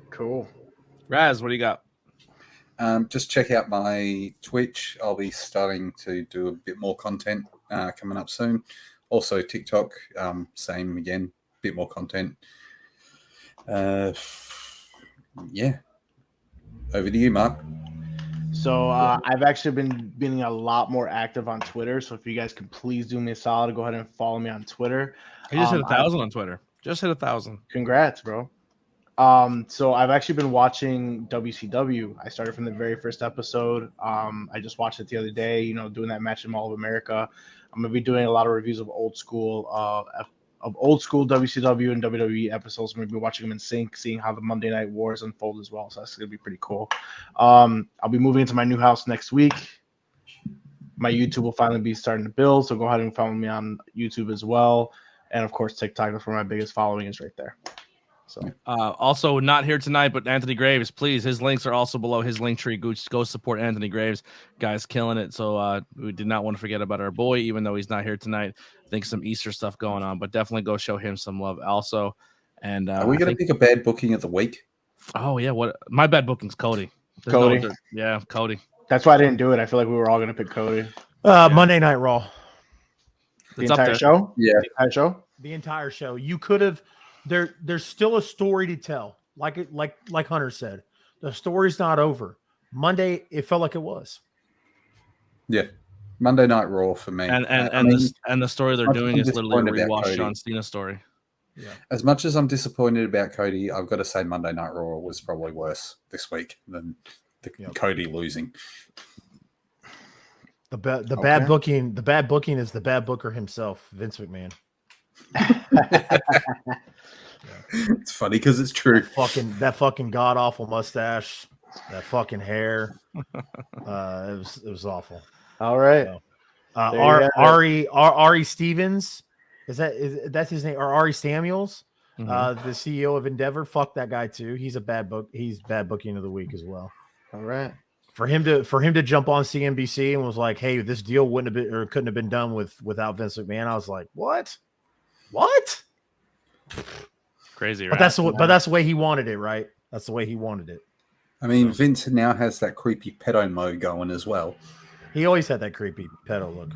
cool. Raz, what do you got? Just check out my Twitch. I'll be starting to do a bit more content coming up soon. Also TikTok, same again, bit more content. Yeah. Over to you, Mark. So I've actually been being a lot more active on Twitter. So if you guys could please do me a solid, go ahead and follow me on Twitter. You just hit 1,000 on Twitter. Just hit 1,000. Congrats, bro. So I've actually been watching WCW. I started from the very first episode. I just watched it the other day, doing that match in Mall of America. I'm going to be doing a lot of reviews of old school WCW and WWE episodes. I'm going to be watching them in sync, seeing how the Monday Night Wars unfold as well. So that's going to be pretty cool. I'll be moving into my new house next week. My YouTube will finally be starting to build. So go ahead and follow me on YouTube as well. And of course, TikTok, that's where my biggest following is right there. So also not here tonight, but Anthony Graves, please. His links are also below his link tree. Go support Anthony Graves. Guy's killing it. So we did not want to forget about our boy, even though he's not here tonight. I think some Easter stuff going on, but definitely go show him some love also. And are we going to pick a bad booking of the week? Oh yeah, what my bad booking's Cody. Cody. Cody. That's why I didn't do it. I feel like we were all going to pick Cody. Monday Night Raw. It's up there. Show? Yeah. The entire show? The entire show. You could have there's still a story to tell. Like Hunter said. The story's not over. Monday, it felt like it was. Yeah. Monday Night Raw for me. And the story they're doing is literally a rewatch John Cena story. Yeah. As much as I'm disappointed about Cody, I've got to say Monday Night Raw was probably worse this week than Cody losing. The bad booking is the bad booker himself, Vince McMahon. It's funny because it's true. That fucking god awful mustache, that fucking hair. It was awful. All right. So, Ari Stevens, that's his name, or Ari Samuels, the CEO of Endeavor. Fuck that guy too. He's a bad book. He's bad booking of the week as well. All right. For him to jump on CNBC and was like, "Hey, this deal wouldn't have been or couldn't have been done without Vince McMahon." I was like, "What? Crazy, right? But that's the way he wanted it, right? That's the way he wanted it. I mean, Vince now has that creepy pedo mode going as well. He always had that creepy pedo look.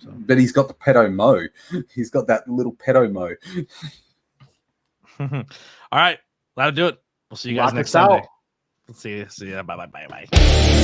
So. But he's got the pedo mo. He's got that little pedo mo. All right, that'll do it. We'll see you guys next Sunday. See you. Bye.